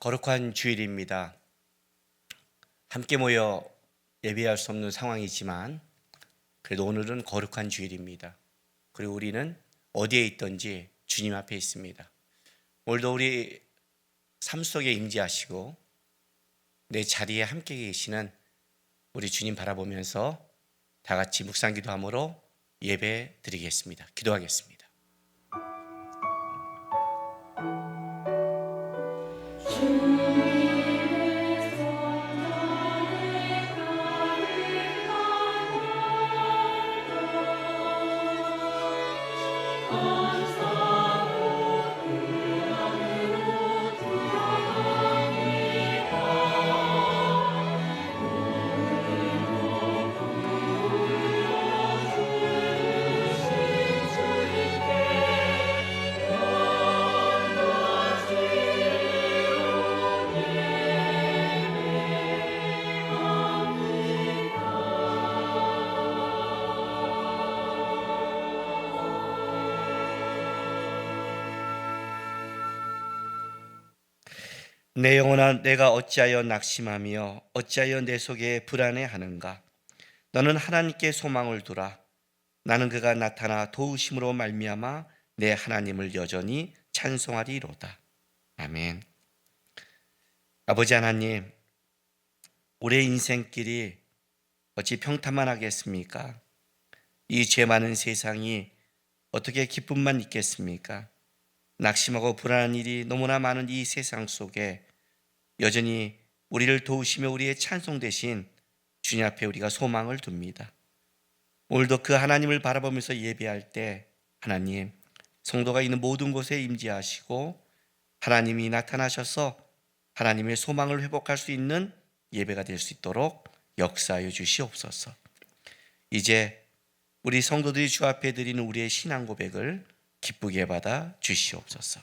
거룩한 주일입니다. 함께 모여 예배할 수 없는 상황이지만 그래도 오늘은 거룩한 주일입니다. 그리고 우리는 어디에 있든지 주님 앞에 있습니다. 오늘도 우리 삶 속에 임재하시고 내 자리에 함께 계시는 우리 주님 바라보면서 다 같이 묵상 기도함으로 예배 드리겠습니다. 기도하겠습니다. 내 영혼아, 내가 어찌하여 낙심하며 어찌하여 내 속에 불안해하는가? 너는 하나님께 소망을 두라. 나는 그가 나타나 도우심으로 말미암아 내 하나님을 여전히 찬송하리로다. 아멘. 아버지 하나님, 우리의 인생길이 어찌 평탄만 하겠습니까? 이 죄 많은 세상이 어떻게 기쁨만 있겠습니까? 낙심하고 불안한 일이 너무나 많은 이 세상 속에 여전히 우리를 도우시며 우리의 찬송 대신 주님 앞에 우리가 소망을 둡니다. 오늘도 그 하나님을 바라보면서 예배할 때 하나님, 성도가 있는 모든 곳에 임재하시고 하나님이 나타나셔서 하나님의 소망을 회복할 수 있는 예배가 될 수 있도록 역사하여 주시옵소서. 이제 우리 성도들이 주 앞에 드리는 우리의 신앙 고백을 기쁘게 받아 주시옵소서.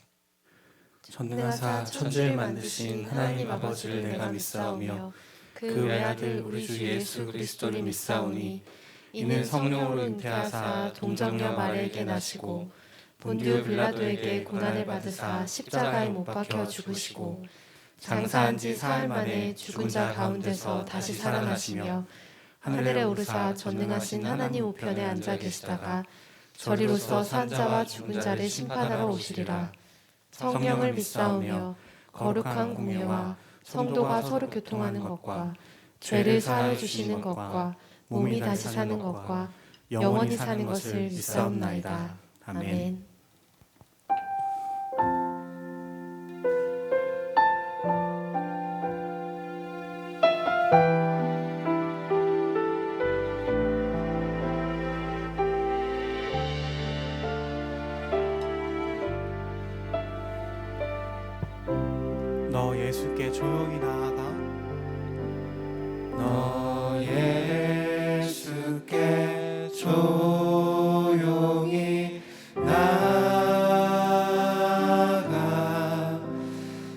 전능하사 천지를 만드신 하나님 아버지를 내가 믿사오며 그 외아들 우리 주 예수 그리스도를 믿사오니 이는 성령으로 잉태하사 동정녀 마리아에게 나시고 본디오 빌라도에게 고난을 받으사 십자가에 못 박혀 죽으시고 장사한 지 사흘 만에 죽은 자 가운데서 다시 살아나시며 하늘에 오르사 전능하신 하나님 우편에 앉아 계시다가 저리로서 산 자와 죽은 자를 심판하러 오시리라. 성령을 믿사오며 거룩한 공예와 성도가 서로 교통하는 것과 죄를 사하여 주시는 것과 몸이 다시 사는 것과 영원히 사는 것을 믿사옵나이다. 아멘. 너 예수께 조용히 나아가. 너 예수께 조용히 나아가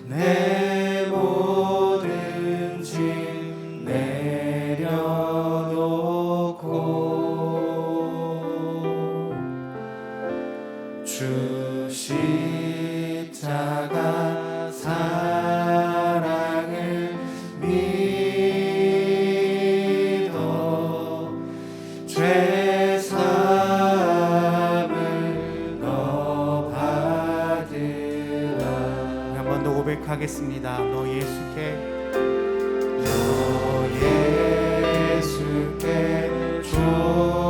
내 모든 짐 내려놓고 주 십자가 사랑을 믿어 죄 사함을 너 받으라. 한 번 더 고백하겠습니다. 너 예수께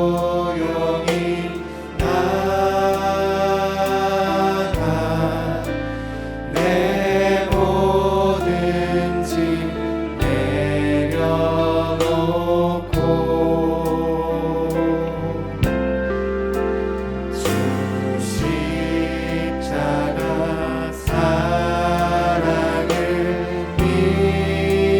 조용히 나아가 내 모든 짐 내려놓고 주 십자가 사랑을 믿어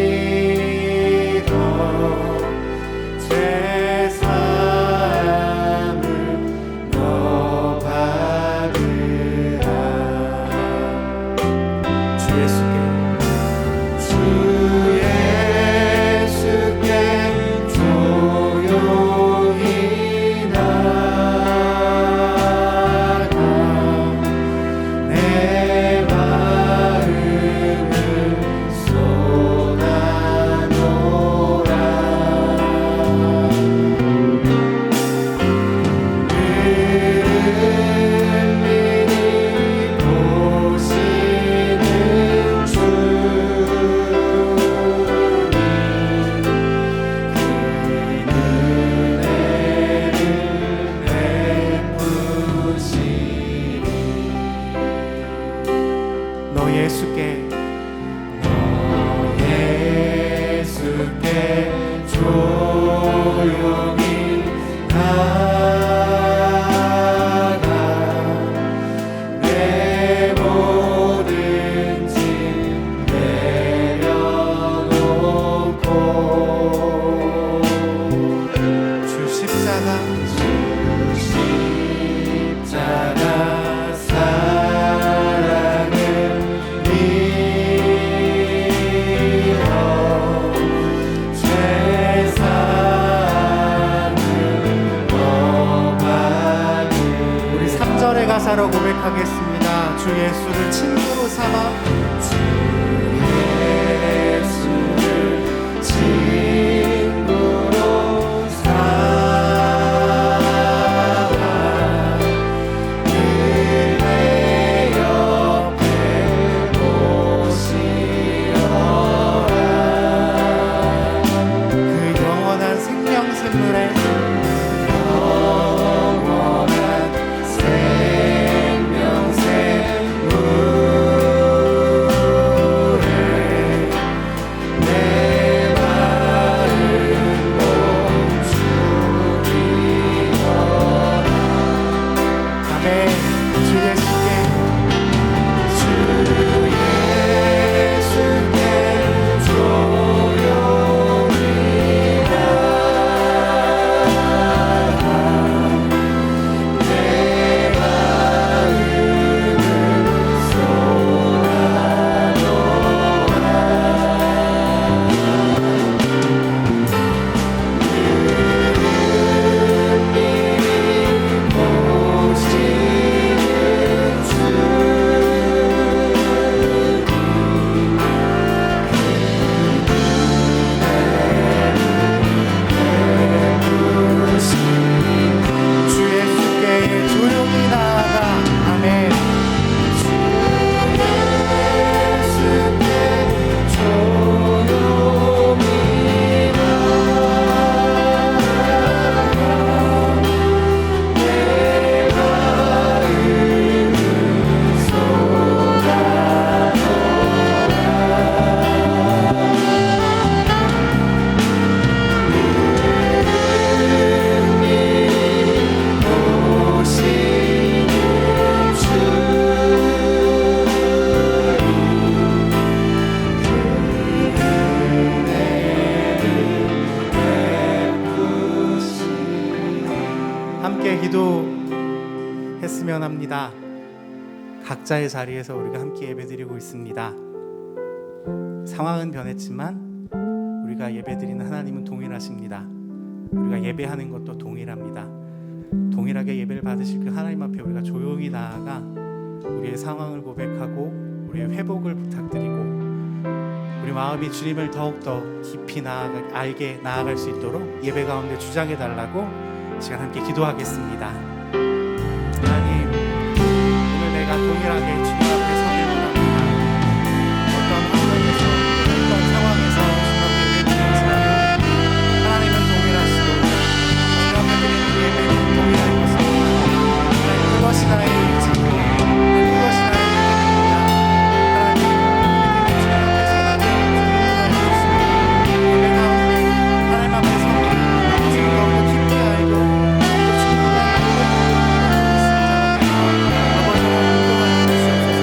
예수께 예수께 조용히 나가 내 모든 짐 내려놓고 주 십자가 사랑을 믿어 죄사함을 범하는 우리 3절의 가사로 고백하겠습니다. 주 예수를 친구로 삼아 예수를 친구로 삼아 늘 내 옆에 오시어라 그 영원한 생명 샘물에 영원한 생명샘물에 내 마음도 주리어라 아멘. 주 예수께 주 예수께 조용히 나가 내 마음을 주 예수께 조용히 나아가 아멘. 함께 기도했으면 합니다. 각자의 자리에서 우리가 함께 예배드리고 있습니다. 상황은 변했지만 우리가 예배드리는 하나님은 동일하십니다. 우리가 예배하는 것도 동일합니다. 동일하게 예배를 받으실 그 하나님 앞에 우리가 조용히 나아가 우리의 상황을 고백하고 우리의 회복을 부탁드리고 우리 마음이 주님을 더욱더 깊이 알게 나아갈 수 있도록 예배 가운데 주장해 달라고 시간 함께 기도하겠습니다. 하나님, 오늘 내가 동일하게 주님 앞에 서길 원합니다. 어떤 환경에서 어떤 상황에서 주님 앞에 예배드리지만 하나님은 동일하시고 주님 앞에 드리는 예배는 동일할 것입니다. 그것이 나의 의지고 그것이 나의 믿음입니다. 하나님, 주님 앞에 서나게 주님 예배 가운데 하나님 앞에 서고 주님 더욱더 깊이 알고 또 주님의 아버지와 운동하여 주옵소서.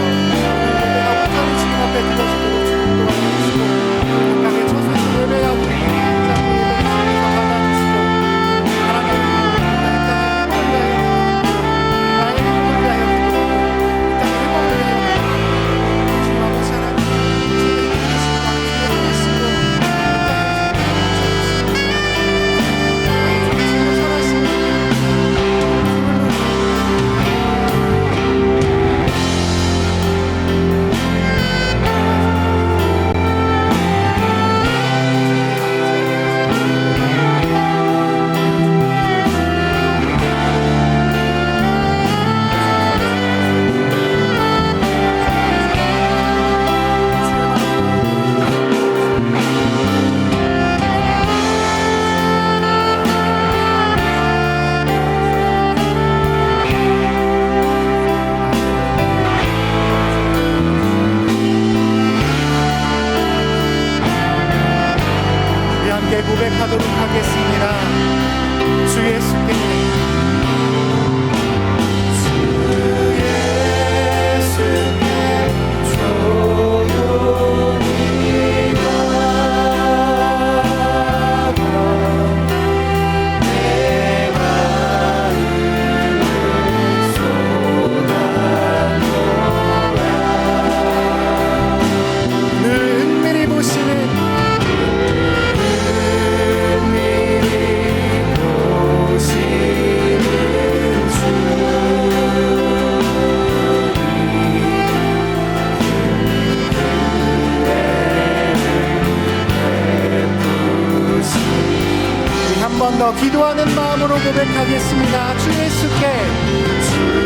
기도하는 마음으로 고백하겠습니다. 주 예수께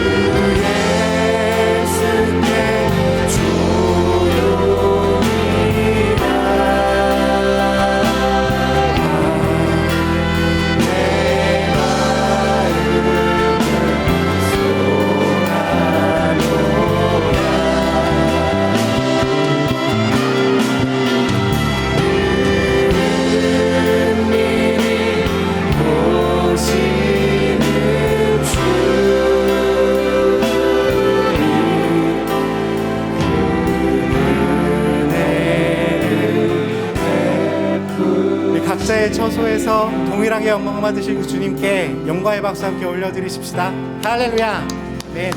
각자의 처소에서 동일하게 영광 받으실 그 주님께 영광의 박수 함께 올려드리십시다. 할렐루야. 네.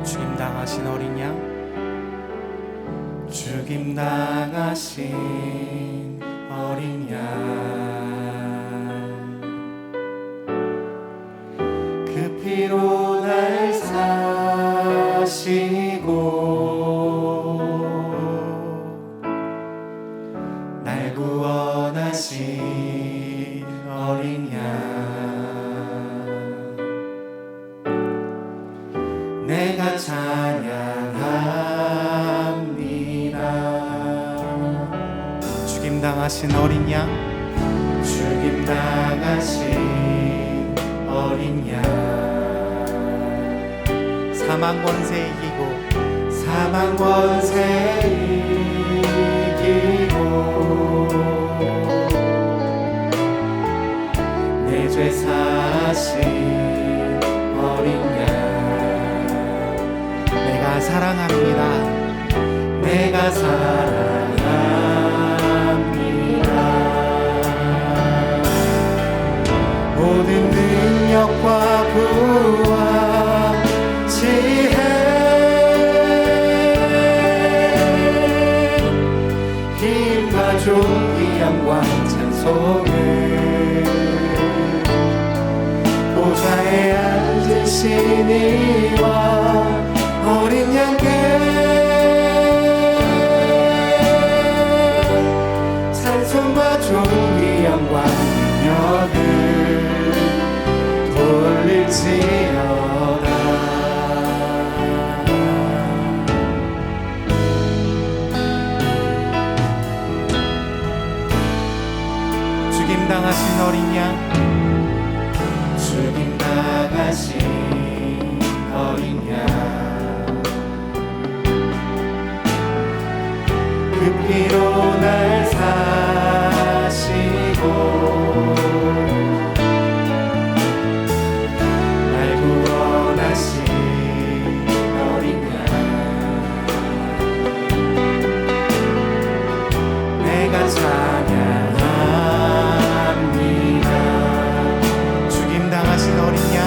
죽임당하신 어린 양, 죽임당하신 어린 양, 그 피로 날 사시고 날 구원하신 어린 양, 내가 찬양합니다. 죽임당하신 어린 양, 죽임당하신 어린 양, 사망 권세 이기고 사망 권세 이기고 내 죄 사신 어린 양, 내가 사랑합니다. 내가 사랑합니다. 모든 능력과 부와 지혜, 힘과 존귀 영광 찬송을 보좌에 앉으신 이와 어린 양께 찬송과 존귀 영광 능력을 돌릴지어다. 죽임당하신 어린 양, 죽임당하신 어린 양, 그 피로 날 사시고 날 구원하신 어린 양, 내가 찬양합니다. 죽임당하신 어린 양,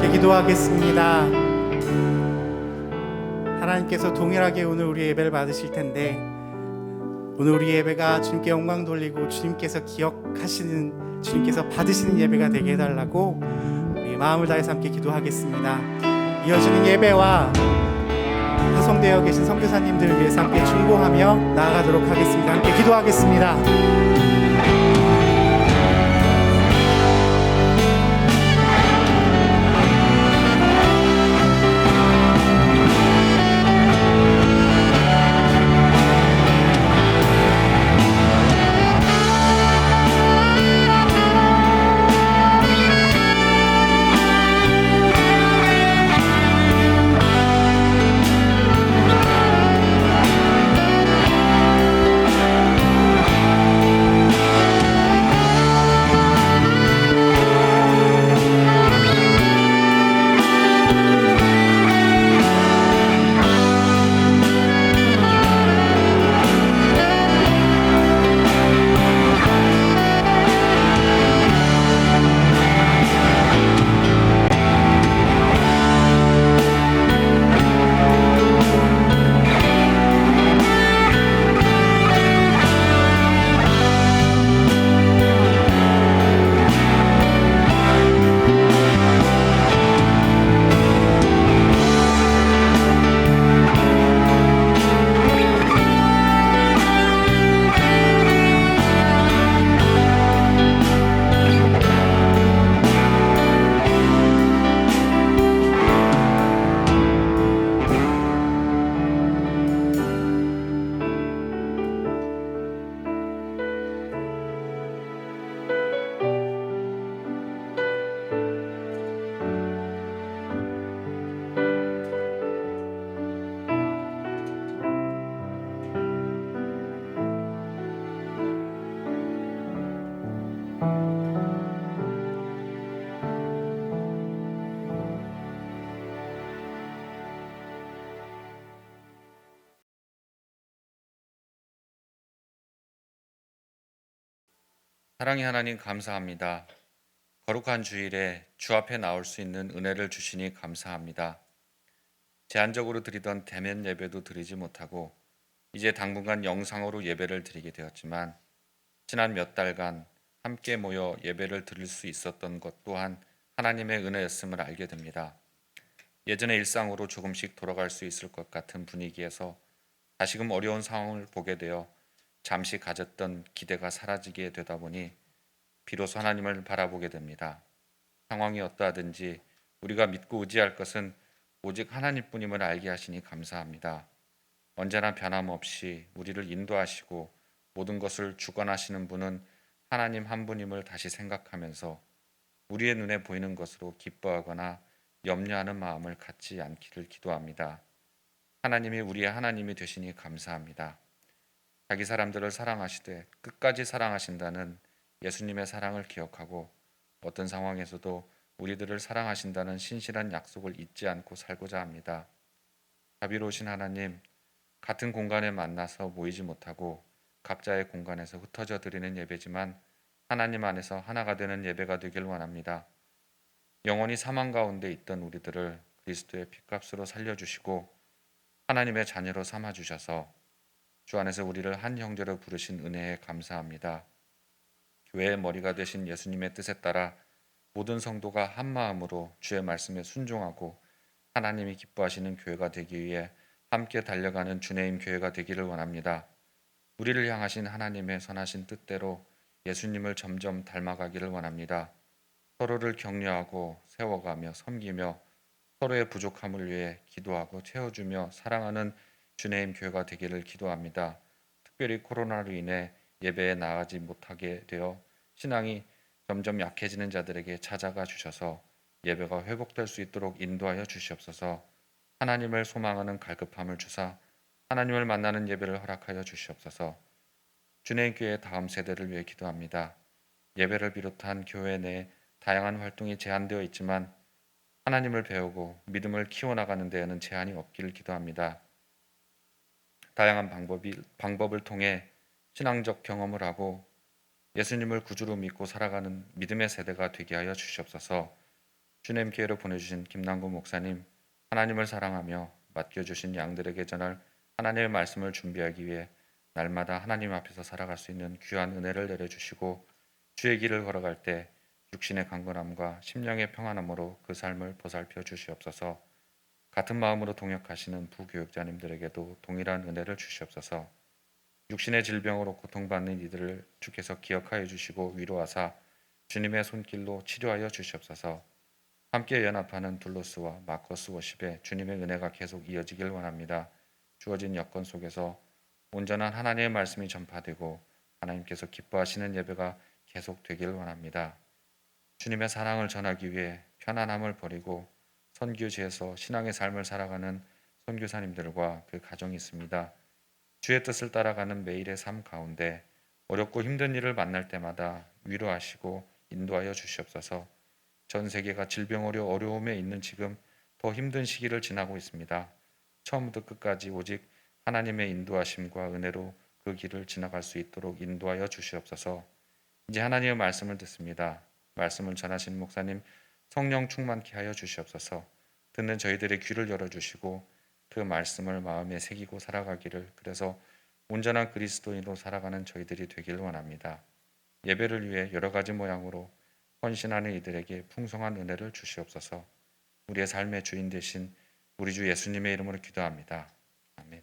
함께 기도하겠습니다. 하나님께서 동일하게 오늘 우리 예배를 받으실 텐데, 오늘 우리 예배가 주님께 영광 돌리고 주님께서 기억하시는, 주님께서 받으시는 예배가 되게 해달라고 우리 마음을 다해서 함께 기도하겠습니다. 이어지는 예배와 파송되어 계신 선교사님들을 위해서 함께 중보하며 나아가도록 하겠습니다. 함께 기도하겠습니다. 사랑의 하나님 감사합니다. 거룩한 주일에 주 앞에 나올 수 있는 은혜를 주시니 감사합니다. 제한적으로 드리던 대면 예배도 드리지 못하고 이제 당분간 영상으로 예배를 드리게 되었지만 지난 몇 달간 함께 모여 예배를 드릴 수 있었던 것 또한 하나님의 은혜였음을 알게 됩니다. 예전의 일상으로 조금씩 돌아갈 수 있을 것 같은 분위기에서 다시금 어려운 상황을 보게 되어 잠시 가졌던 기대가 사라지게 되다 보니 비로소 하나님을 바라보게 됩니다. 상황이 어떠하든지 우리가 믿고 의지할 것은 오직 하나님뿐임을 알게 하시니 감사합니다. 언제나 변함없이 우리를 인도하시고 모든 것을 주관하시는 분은 하나님 한 분임을 다시 생각하면서 우리의 눈에 보이는 것으로 기뻐하거나 염려하는 마음을 갖지 않기를 기도합니다. 하나님이 우리의 하나님이 되시니 감사합니다. 자기 사람들을 사랑하시되 끝까지 사랑하신다는 예수님의 사랑을 기억하고 어떤 상황에서도 우리들을 사랑하신다는 신실한 약속을 잊지 않고 살고자 합니다. 자비로우신 하나님, 같은 공간에 만나서 모이지 못하고 각자의 공간에서 흩어져 드리는 예배지만 하나님 안에서 하나가 되는 예배가 되길 원합니다. 영원히 사망 가운데 있던 우리들을 그리스도의 핏값으로 살려주시고 하나님의 자녀로 삼아주셔서 주 안에서 우리를 한 형제로 부르신 은혜에 감사합니다. 교회의 머리가 되신 예수님의 뜻에 따라 모든 성도가 한 마음으로 주의 말씀에 순종하고 하나님이 기뻐하시는 교회가 되기 위해 함께 달려가는 주네임 교회가 되기를 원합니다. 우리를 향하신 하나님의 선하신 뜻대로 예수님을 점점 닮아가기를 원합니다. 서로를 격려하고 세워가며 섬기며 서로의 부족함을 위해 기도하고 채워주며 사랑하는 주네임 교회가 되기를 기도합니다. 특별히 코로나로 인해 예배에 나가지 못하게 되어 신앙이 점점 약해지는 자들에게 찾아가 주셔서 예배가 회복될 수 있도록 인도하여 주시옵소서. 하나님을 소망하는 갈급함을 주사 하나님을 만나는 예배를 허락하여 주시옵소서. 주님 교회 다음 세대를 위해 기도합니다. 예배를 비롯한 교회 내 다양한 활동이 제한되어 있지만 하나님을 배우고 믿음을 키워나가는 데에는 제한이 없기를 기도합니다. 다양한 방법을 통해 신앙적 경험을 하고 예수님을 구주로 믿고 살아가는 믿음의 세대가 되게 하여 주시옵소서. 주님께로 보내주신 김남구 목사님, 하나님을 사랑하며 맡겨주신 양들에게 전할 하나님의 말씀을 준비하기 위해 날마다 하나님 앞에서 살아갈 수 있는 귀한 은혜를 내려주시고 주의 길을 걸어갈 때 육신의 강건함과 심령의 평안함으로 그 삶을 보살펴 주시옵소서. 같은 마음으로 동역하시는 부교육자님들에게도 동일한 은혜를 주시옵소서. 육신의 질병으로 고통받는 이들을 주께서 기억하여 주시고 위로하사 주님의 손길로 치료하여 주시옵소서. 함께 연합하는 둘로스와 마커스 워십에 주님의 은혜가 계속 이어지길 원합니다. 주어진 여건 속에서 온전한 하나님의 말씀이 전파되고 하나님께서 기뻐하시는 예배가 계속 되길 원합니다. 주님의 사랑을 전하기 위해 편안함을 버리고 선교지에서 신앙의 삶을 살아가는 선교사님들과 그 가정이 있습니다. 주의 뜻을 따라가는 매일의 삶 가운데 어렵고 힘든 일을 만날 때마다 위로하시고 인도하여 주시옵소서. 전 세계가 질병으로 어려움에 있는 지금 더 힘든 시기를 지나고 있습니다. 처음부터 끝까지 오직 하나님의 인도하심과 은혜로 그 길을 지나갈 수 있도록 인도하여 주시옵소서. 이제 하나님의 말씀을 듣습니다. 말씀을 전하신 목사님 성령 충만케 하여 주시옵소서. 듣는 저희들의 귀를 열어주시고 그 말씀을 마음에 새기고 살아가기를, 그래서 온전한 그리스도인으로 살아가는 저희들이 되길 원합니다. 예배를 위해 여러 가지 모양으로 헌신하는 이들에게 풍성한 은혜를 주시옵소서. 우리의 삶의 주인 되신 우리 주 예수님의 이름으로 기도합니다. 아멘.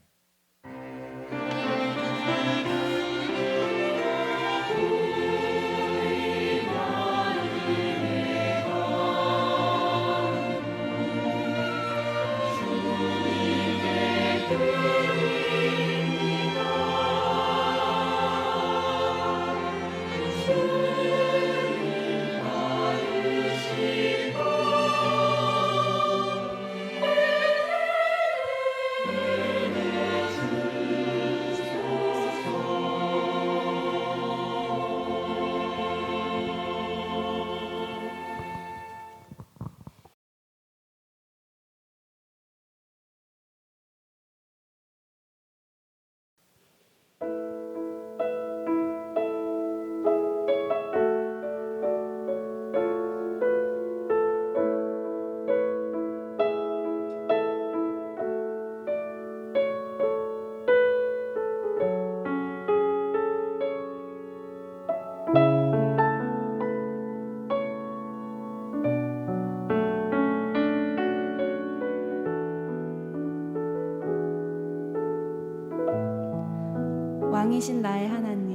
왕이신 나의 하나님,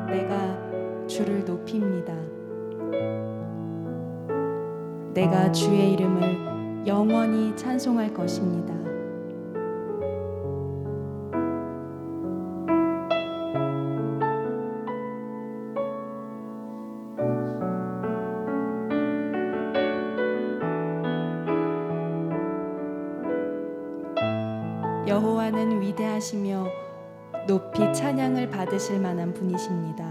내가 주를 높입니다. 내가 주의 이름을 영원히 찬송할 것입니다. 여호와는 위대하시며 높이 찬양을 받으실 만한 분이십니다.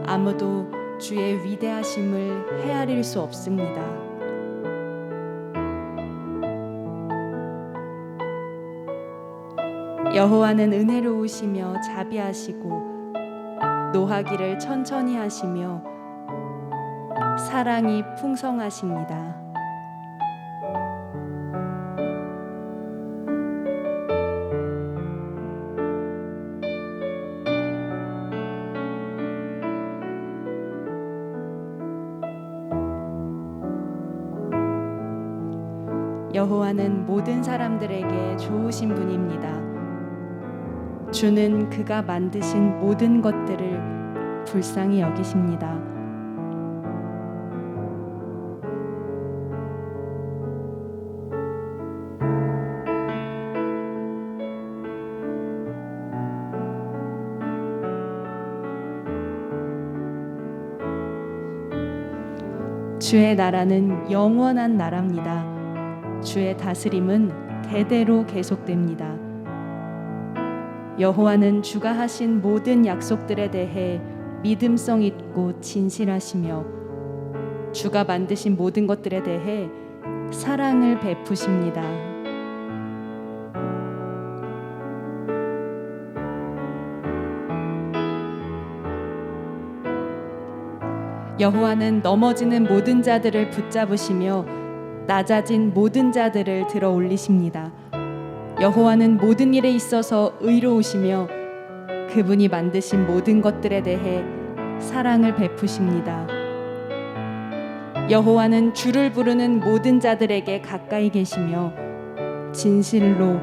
아무도 주의 위대하심을 헤아릴 수 없습니다. 여호와는 은혜로우시며 자비하시고 노하기를 천천히 하시며 사랑이 풍성하십니다. 여호와는 모든 사람들에게 좋으신 분입니다. 주는 그가 만드신 모든 것들을 불쌍히 여기십니다. 주의 나라는 영원한 나라입니다. 주의 다스림은 대대로 계속됩니다. 여호와는 주가 하신 모든 약속들에 대해 믿음성 있고 진실하시며 주가 만드신 모든 것들에 대해 사랑을 베푸십니다. 여호와는 넘어지는 모든 자들을 붙잡으시며 낮아진 모든 자들을 들어 올리십니다. 여호와는 모든 일에 있어서 의로우시며 그분이 만드신 모든 것들에 대해 사랑을 베푸십니다. 여호와는 주를 부르는 모든 자들에게 가까이 계시며 진실로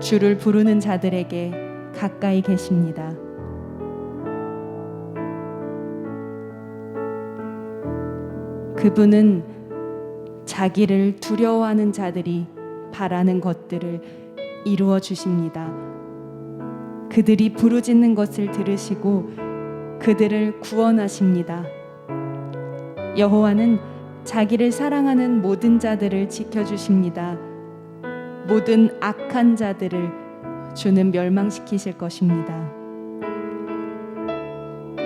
주를 부르는 자들에게 가까이 계십니다. 그분은 자기를 두려워하는 자들이 바라는 것들을 이루어 주십니다. 그들이 부르짖는 것을 들으시고 그들을 구원하십니다. 여호와는 자기를 사랑하는 모든 자들을 지켜주십니다. 모든 악한 자들을 주는 멸망시키실 것입니다.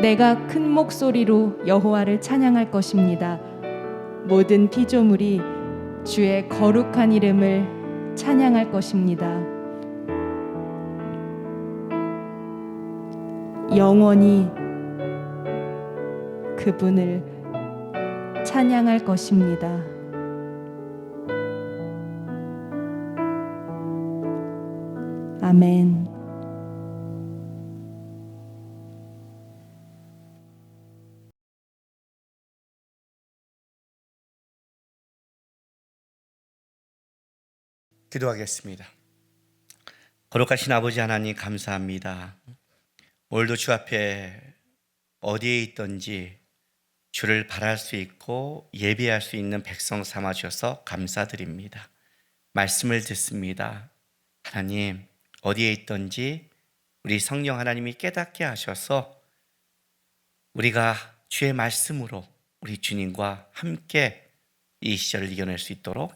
내가 큰 목소리로 여호와를 찬양할 것입니다. 모든 피조물이 주의 거룩한 이름을 찬양할 것입니다. 영원히 그분을 찬양할 것입니다. 아멘. 기도하겠습니다. 거룩하신 아버지 하나님 감사합니다. 오늘도 주 앞에 어디에 있든지 주를 바랄 수 있고 예배할 수 있는 백성 삼아 주셔서 감사드립니다. 말씀을 듣습니다. 하나님, 어디에 있든지 우리 성령 하나님이 깨닫게 하셔서 우리가 주의 말씀으로 우리 주님과 함께 이 시절을 이겨낼 수 있도록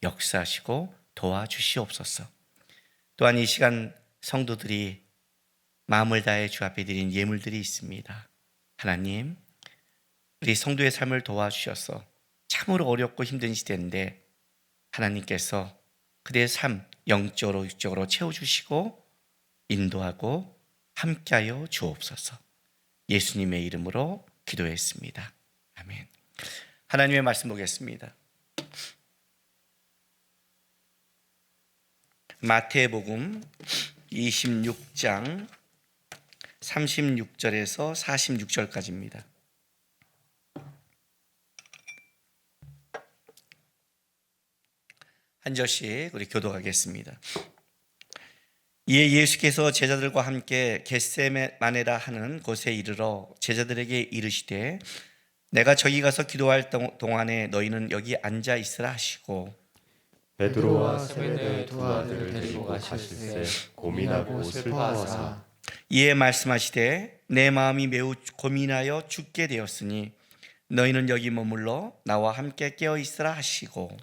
역사하시고 도와주시옵소서. 또한 이 시간 성도들이 마음을 다해 주 앞에 드린 예물들이 있습니다. 하나님, 우리 성도의 삶을 도와주셔서 참으로 어렵고 힘든 시대인데 하나님께서 그들의 삶 영적으로 육적으로 채워주시고 인도하고 함께하여 주옵소서. 예수님의 이름으로 기도했습니다. 아멘. 하나님의 말씀 보겠습니다. 마태복음 26장 36절에서 46절까지입니다. 한 절씩 우리 교독하겠습니다. 이에 예수께서 제자들과 함께 겟세마네라 하는 곳에 이르러 제자들에게 이르시되 내가 저기 가서 기도할 동안에 너희는 여기 앉아 있으라 하시고 베드로와 세베대의 두 아들을 데리고 가실새 고민하고 슬퍼하사 이에 말씀하시되 내 마음이 매우 고민하여 죽게 되었으니 너희는 여기 머물러 나와 함께 깨어 있으라 하시고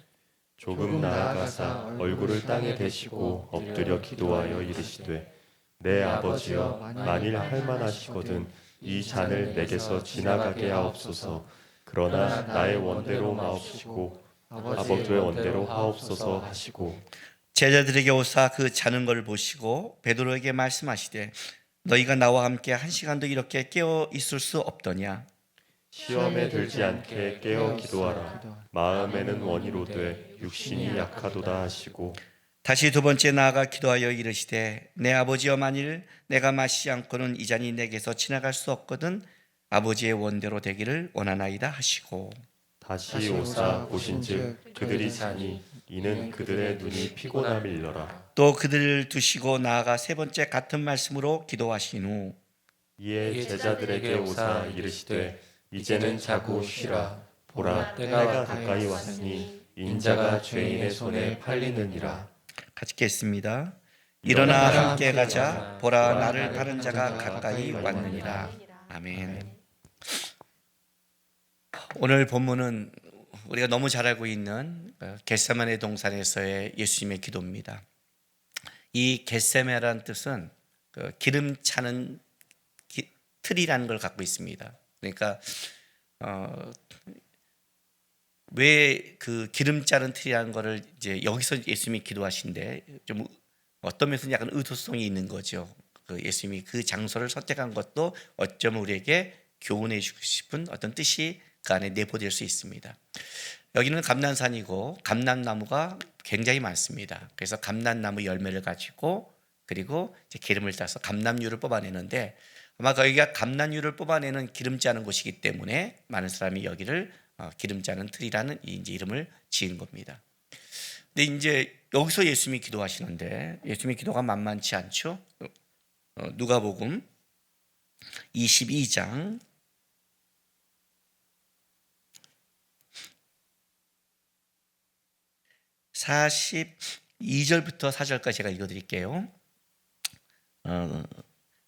조금 나아가사 얼굴을 땅에 대시고 엎드려 기도하여 이르시되 내 아버지여 만일 할만하시거든 이 잔을 내게서 지나가게 하옵소서. 그러나 나의 원대로 마옵시고 아버지의 원대로 하옵소서 하시고 제자들에게 오사 그 자는 것을 보시고 베드로에게 말씀하시되 너희가 나와 함께 한 시간도 이렇게 깨어 있을 수 없더냐. 시험에 들지 않게 깨어 기도하라. 마음에는 원이로되 육신이 약하도다 하시고 다시 두 번째 나아가 기도하여 이르시되 내 아버지여 만일 내가 마시지 않고는 이 잔이 내게서 지나갈 수 없거든 아버지의 원대로 되기를 원하나이다 하시고 다시 오사 보신즉 그들이 자니 이는 그들의 눈이 피곤함일러라. 또 그들을 두시고 나아가 세 번째 같은 말씀으로 기도하신 후 이에 제자들에게 오사 이르시되 이제는 자고 쉬라. 보라 때가 가까이 왔으니 인자가 죄인의 손에 팔리느니라. 같이 읽겠습니다. 일어나 함께 가자. 보라 나를 바른 자가 가까이 왔느니라. 아멘. 오늘 본문은 우리가 너무 잘 알고 있는 겟세마네 동산에서의 예수님의 기도입니다. 이 겟세마네라는 뜻은 기름 차는 틀이라는 걸 갖고 있습니다. 그러니까 왜 그 기름 자른 틀이라는 거를 이제 여기서 예수님이 기도하신데 좀 어떤 면에서는 약간 의도성이 있는 거죠. 그 예수님이 그 장소를 선택한 것도 어쩌면 우리에게 교훈해 주고 싶은 어떤 뜻이 그 안에 내포될 수 있습니다. 여기는 감난산이고 감난나무가 굉장히 많습니다. 그래서 감난나무 열매를 가지고 그리고 이제 기름을 따서 감남유를 뽑아내는데, 아마 거기가 감남유를 뽑아내는 기름 짜는 곳이기 때문에 많은 사람이 여기를 기름 짜는 틀이라는 이제 이름을 지은 겁니다. 근데 이제 여기서 예수님이 기도하시는데 예수님의 기도가 만만치 않죠. 누가복음 22장 42절부터 4절까지 제가 읽어드릴게요.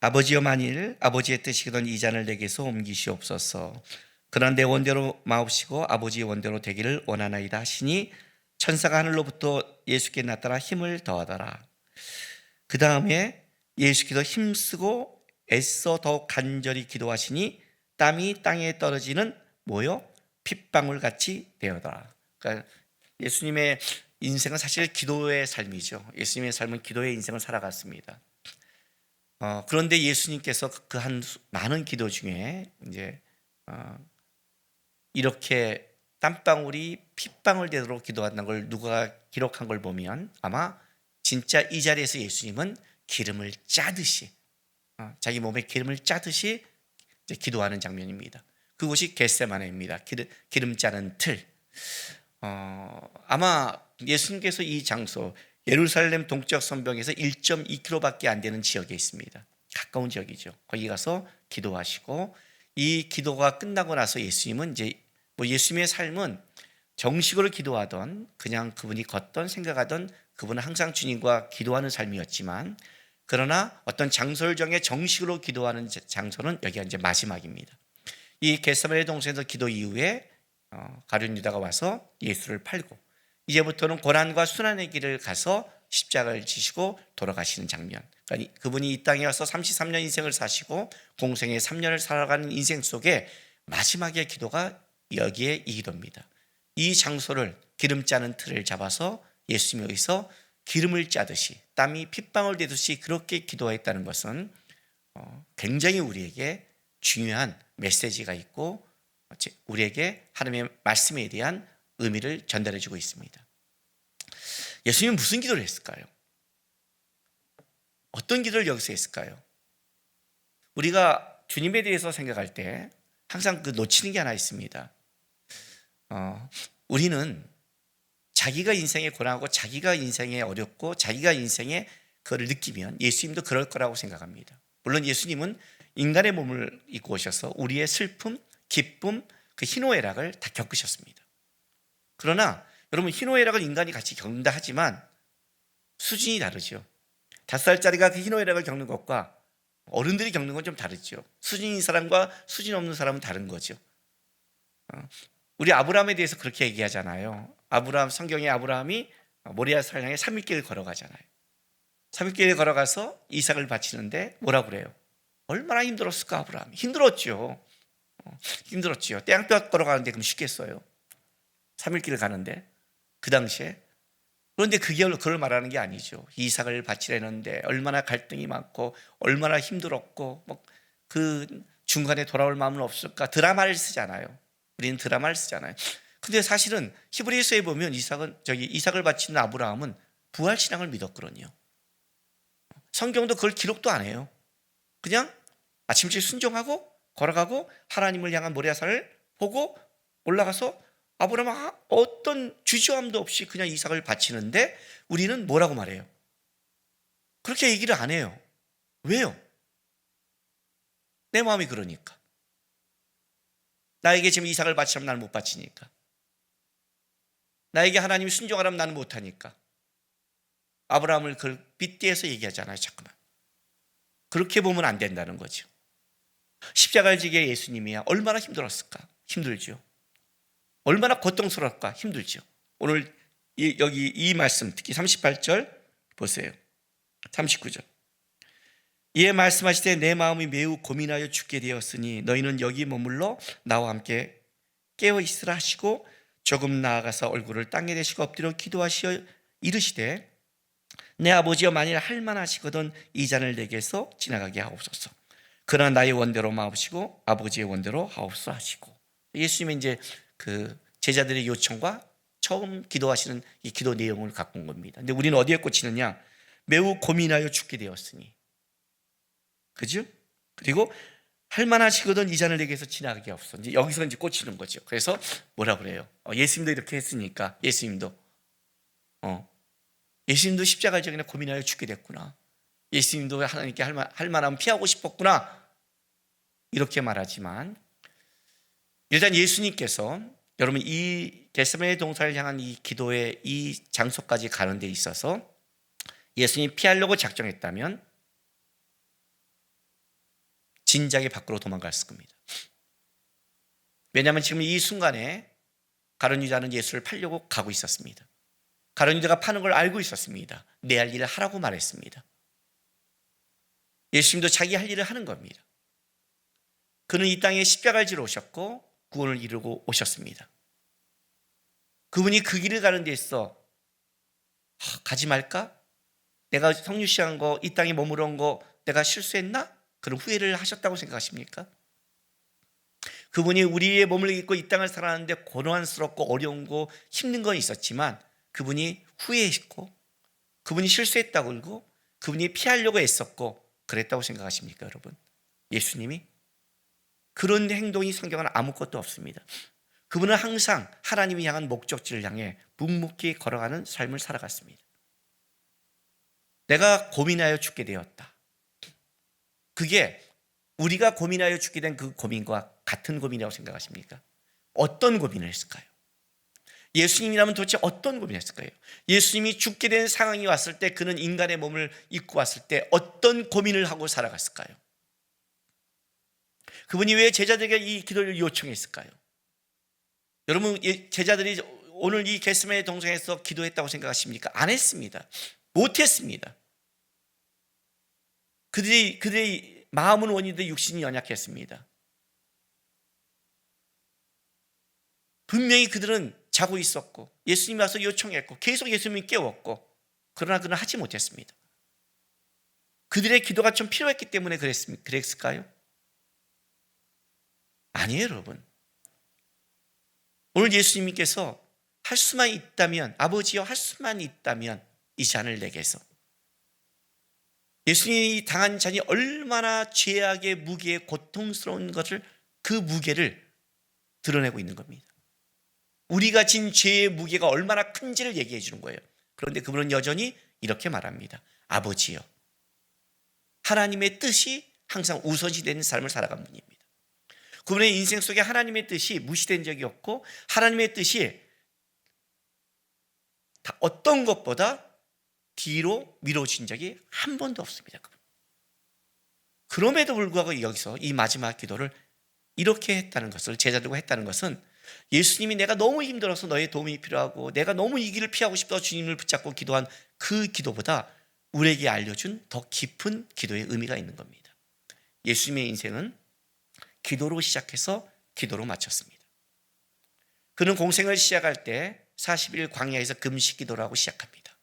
아버지여, 만일 아버지의 뜻이거든 이 잔을 내게서 옮기시옵소서. 그러나 내 원대로 마옵시고 아버지의 원대로 되기를 원하나이다 하시니 천사가 하늘로부터 예수께 나타나 힘을 더하더라. 그 다음에 예수께서 힘쓰고 애써 더욱 간절히 기도하시니 땀이 땅에 떨어지는 뭐요? 핏방울 같이 되어더라. 그러니까 예수님의 인생은 사실 기도의 삶이죠. 예수님의 삶은 기도의 인생을 살아갔습니다. 그런데 예수님께서 그 한 많은 기도 중에 이제 이렇게 땀방울이 핏방울 되도록 기도한다는 걸 누가 기록한 걸 보면 아마 진짜 이 자리에서 예수님은 기름을 짜듯이 자기 몸에 기름을 짜듯이 이제 기도하는 장면입니다. 그곳이 겟세마네입니다. 기름 짜는 틀. 아마 예수님께서 이 장소 예루살렘 동쪽 성벽에서 1.2km밖에 안 되는 지역에 있습니다. 가까운 지역이죠. 거기 가서 기도하시고 이 기도가 끝나고 나서 예수님은 이제 예수님의 삶은 정식으로 기도하던 그냥 그분이 걷던 생각하던 그분은 항상 주님과 기도하는 삶이었지만, 그러나 어떤 장소를 정해 정식으로 기도하는 장소는 여기가 이제 마지막입니다. 이 겟세마네 동산에서 기도 이후에 가룟 유다가 와서 예수를 팔고 이제부터는 고난과 순환의 길을 가서 십자가를 지시고 돌아가시는 장면. 그러니까 그분이 이 땅에 와서 33년 인생을 사시고 공생의 3년을 살아가는 인생 속에 마지막의 기도가 여기에 이 기도입니다. 이 장소를 기름 짜는 틀을 잡아서 예수님이 여기서 기름을 짜듯이 땀이 핏방울 되듯이 그렇게 기도했다는 것은 굉장히 우리에게 중요한 메시지가 있고 우리에게 하나님의 말씀에 대한 의미를 전달해 주고 있습니다. 예수님은 무슨 기도를 했을까요? 어떤 기도를 여기서 했을까요? 우리가 주님에 대해서 생각할 때 항상 놓치는 게 하나 있습니다. 우리는 자기가 인생에 고난하고 자기가 인생에 어렵고 자기가 인생에 그걸 느끼면 예수님도 그럴 거라고 생각합니다. 물론 예수님은 인간의 몸을 입고 오셔서 우리의 슬픔, 기쁨, 그 희노애락을 다 겪으셨습니다. 그러나 여러분, 희노애락을 인간이 같이 겪는다 하지만 수준이 다르죠. 5살짜리가 그 희노애락을 겪는 것과 어른들이 겪는 건 좀 다르죠. 수준인 사람과 수준 없는 사람은 다른 거죠. 우리 아브라함에 대해서 그렇게 얘기하잖아요. 성경에 아브라함이 모리아산을 향해 3일길을 걸어가잖아요. 3일길을 걸어가서 이삭을 바치는데 뭐라고 그래요? 얼마나 힘들었을까 아브라함이. 힘들었죠. 떼양볕 걸어가는데 그럼 쉽겠어요? 3일길을 가는데 그 당시에. 그런데 그걸 말하는 게 아니죠. 이삭을 바치려는데 얼마나 갈등이 많고 얼마나 힘들었고 그 중간에 돌아올 마음은 없을까. 드라마를 쓰잖아요. 우리는 드라마를 쓰잖아요. 근데 사실은 히브리서에 보면 이삭을 바치는 아브라함은 부활 신앙을 믿었거든요. 성경도 그걸 기록도 안 해요. 그냥 아침일 순종하고 걸어가고 하나님을 향한 모리아산을 보고 올라가서 아브라함은 어떤 주저함도 없이 그냥 이삭을 바치는데 우리는 뭐라고 말해요? 그렇게 얘기를 안 해요. 왜요? 내 마음이 그러니까. 나에게 지금 이삭을 바치면 나는 못 바치니까. 나에게 하나님이 순종하라면 나는 못하니까. 아브라함을 그걸 빗대서 얘기하잖아요, 자꾸만. 그렇게 보면 안 된다는 거죠. 십자가를 지게 예수님이야 얼마나 힘들었을까? 힘들죠. 얼마나 고통스러울까? 힘들죠. 오늘 여기 이 말씀, 특히 38절 보세요. 39절. 이에 말씀하시되 내 마음이 매우 고민하여 죽게 되었으니 너희는 여기 머물러 나와 함께 깨어 있으라 하시고 조금 나아가서 얼굴을 땅에 대시고 엎드려 기도하시어 이르시되 내 아버지여, 만일 할만하시거든 이 잔을 내게서 지나가게 하옵소서. 그러나 나의 원대로 마옵시고 아버지의 원대로 하옵소서 하시고, 예수님이 이제 그 제자들의 요청과 처음 기도하시는 이 기도 내용을 갖고 온 겁니다. 근데 우리는 어디에 꽂히느냐? 매우 고민하여 죽게 되었으니, 그죠? 그리고 할 만하시거든 이 잔을 내게서 지나가게 없어. 이제 여기서 이제 꽂히는 거죠. 그래서 뭐라 그래요? 예수님도 이렇게 했으니까 예수님도 십자가에 그냥 고민하여 죽게 됐구나. 예수님도 하나님께 할 만하면 피하고 싶었구나. 이렇게 말하지만, 일단 예수님께서 여러분 이 겟세마네 동산을 향한 이 기도의 이 장소까지 가는 데 있어서 예수님이 피하려고 작정했다면 진작에 밖으로 도망갔을 겁니다. 왜냐하면 지금 이 순간에 가룟 유다는 예수를 팔려고 가고 있었습니다. 가룟 유다가 파는 걸 알고 있었습니다. 내 할 일을 하라고 말했습니다. 예수님도 자기 할 일을 하는 겁니다. 그는 이 땅에 십자가를 지러 오셨고 구원을 이루고 오셨습니다. 그분이 그 길을 가는 데 있어 가지 말까? 내가 성육시한 거, 이 땅에 머무러 온 거 내가 실수했나? 그런 후회를 하셨다고 생각하십니까? 그분이 우리의 몸을 입고 이 땅을 살았는데 고난스럽고 어려운 거 힘든 건 있었지만 그분이 후회했고 그분이 실수했다고 그러고 그분이 피하려고 애썼고 그랬다고 생각하십니까, 여러분? 예수님이? 그런 행동이 성경은 아무것도 없습니다. 그분은 항상 하나님이 향한 목적지를 향해 묵묵히 걸어가는 삶을 살아갔습니다. 내가 고민하여 죽게 되었다. 그게 우리가 고민하여 죽게 된 그 고민과 같은 고민이라고 생각하십니까? 어떤 고민을 했을까요? 예수님이라면 도대체 어떤 고민을 했을까요? 예수님이 죽게 된 상황이 왔을 때 그는 인간의 몸을 입고 왔을 때 어떤 고민을 하고 살아갔을까요? 그분이 왜 제자들에게 이 기도를 요청했을까요? 여러분, 제자들이 오늘 이 겟세마네 동산에서 기도했다고 생각하십니까? 안 했습니다. 못했습니다. 그들의 마음은 원인데 육신이 연약했습니다. 분명히 그들은 자고 있었고 예수님이 와서 요청했고 계속 예수님이 깨웠고, 그러나 그는 하지 못했습니다. 그들의 기도가 좀 필요했기 때문에 그랬을까요? 아니에요, 여러분. 오늘 예수님께서 할 수만 있다면, 아버지여 할 수만 있다면 이 잔을 내게서, 예수님이 당한 잔이 얼마나 죄악의 무게에 고통스러운 것을, 그 무게를 드러내고 있는 겁니다. 우리가 진 죄의 무게가 얼마나 큰지를 얘기해 주는 거예요. 그런데 그분은 여전히 이렇게 말합니다. 아버지여, 하나님의 뜻이 항상 우선시되는 삶을 살아간 분입니다. 그분의 인생 속에 하나님의 뜻이 무시된 적이 없고 하나님의 뜻이 어떤 것보다 뒤로 미뤄진 적이 한 번도 없습니다. 그럼에도 불구하고 여기서 이 마지막 기도를 이렇게 했다는 것을, 제자들과 했다는 것은, 예수님이 내가 너무 힘들어서 너의 도움이 필요하고 내가 너무 이 길을 피하고 싶다 주님을 붙잡고 기도한 그 기도보다 우리에게 알려준 더 깊은 기도의 의미가 있는 겁니다. 예수님의 인생은 기도로 시작해서 기도로 마쳤습니다. 그는 공생을 시작할 때 40일 광야에서 금식 기도를 하고 시작합니다.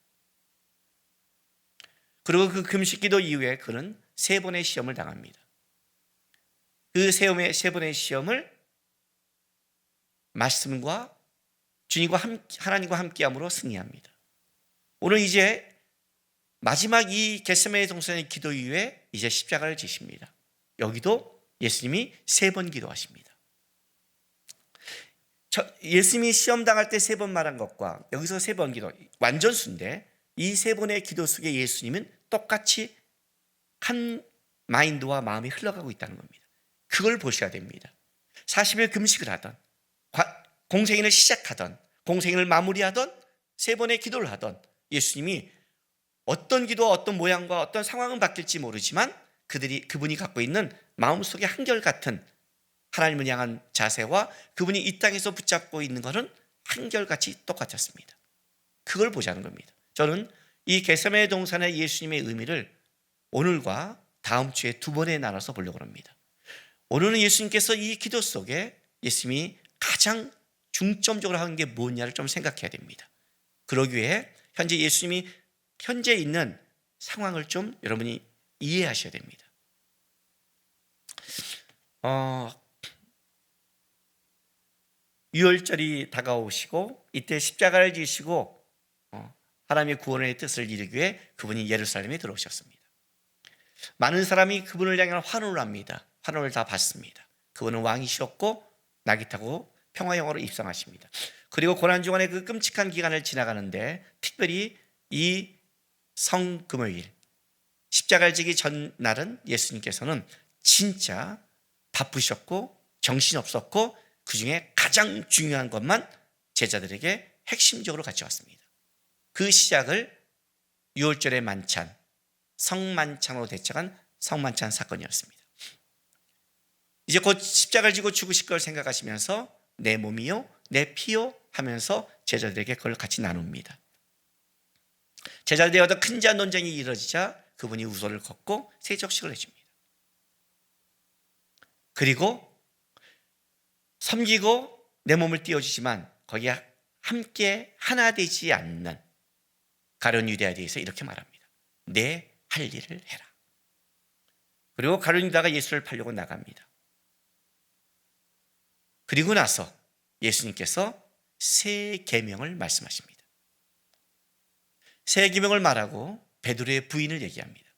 그리고 그 금식 기도 이후에 그는 3번의 시험을 당합니다. 그 3번의 시험을 말씀과 주님과 하나님과 함께함으로 승리합니다. 오늘 이제 마지막 이 겟세마네 동산의 기도 이후에 이제 십자가를 지십니다. 여기도 예수님이 3번 기도하십니다. 예수님이 시험 당할 때 3번 말한 것과 여기서 3번 기도, 완전수인데 이 3번의 기도 속에 예수님은 똑같이 한 마인드와 마음이 흘러가고 있다는 겁니다. 그걸 보셔야 됩니다. 40일 금식을 하던, 공생일을 시작하던, 공생일을 마무리하던, 3번의 기도를 하던 예수님이 어떤 기도와 어떤 모양과 어떤 상황은 바뀔지 모르지만 그분이 갖고 있는 마음속의 한결같은 하나님을 향한 자세와 그분이 이 땅에서 붙잡고 있는 것은 한결같이 똑같았습니다. 그걸 보자는 겁니다. 저는 이 겟세마네 동산의 예수님의 의미를 오늘과 다음 주에 2번에 나눠서 보려고 합니다. 오늘은 예수님께서 이 기도 속에 예수님이 가장 중점적으로 하는 게 뭐냐를 좀 생각해야 됩니다. 그러기 위해 현재 예수님이 현재 있는 상황을 좀 여러분이 이해하셔야 됩니다. 유월절이 다가오시고 이때 십자가를 지시고 하나님의 구원의 뜻을 이루기 위해 그분이 예루살렘에 들어오셨습니다. 많은 사람이 그분을 향해 환호를 합니다. 환호를 다 받습니다. 그분은 왕이셨고 낙이 타고 평화영화로 입성하십니다. 그리고 고난주간의 그 끔찍한 기간을 지나가는데 특별히 이 성금요일 십자가를 지기 전날은 예수님께서는 진짜 바쁘셨고 정신없었고 그중에 가장 중요한 것만 제자들에게 핵심적으로 가져왔습니다. 그 시작을 유월절의 만찬, 성만찬으로 대처한 성만찬 사건이었습니다. 이제 곧 십자가를 지고 죽으실 걸 생각하시면서 내 몸이요 내 피요 하면서 제자들에게 그걸 같이 나눕니다. 제자들의 어떤 큰 제한 논쟁이 이루어지자 그분이 우소를 걷고 세족식을 해줍니다. 그리고 섬기고 내 몸을 띄워주지만 거기에 함께 하나 되지 않는 가룟 유다에 대해서 이렇게 말합니다. 내 할 일을 해라. 그리고 가룟 유다가 예수를 팔려고 나갑니다. 그리고 나서 예수님께서 세 계명을 말씀하십니다. 세 계명을 말하고 베드로의 부인을 얘기합니다.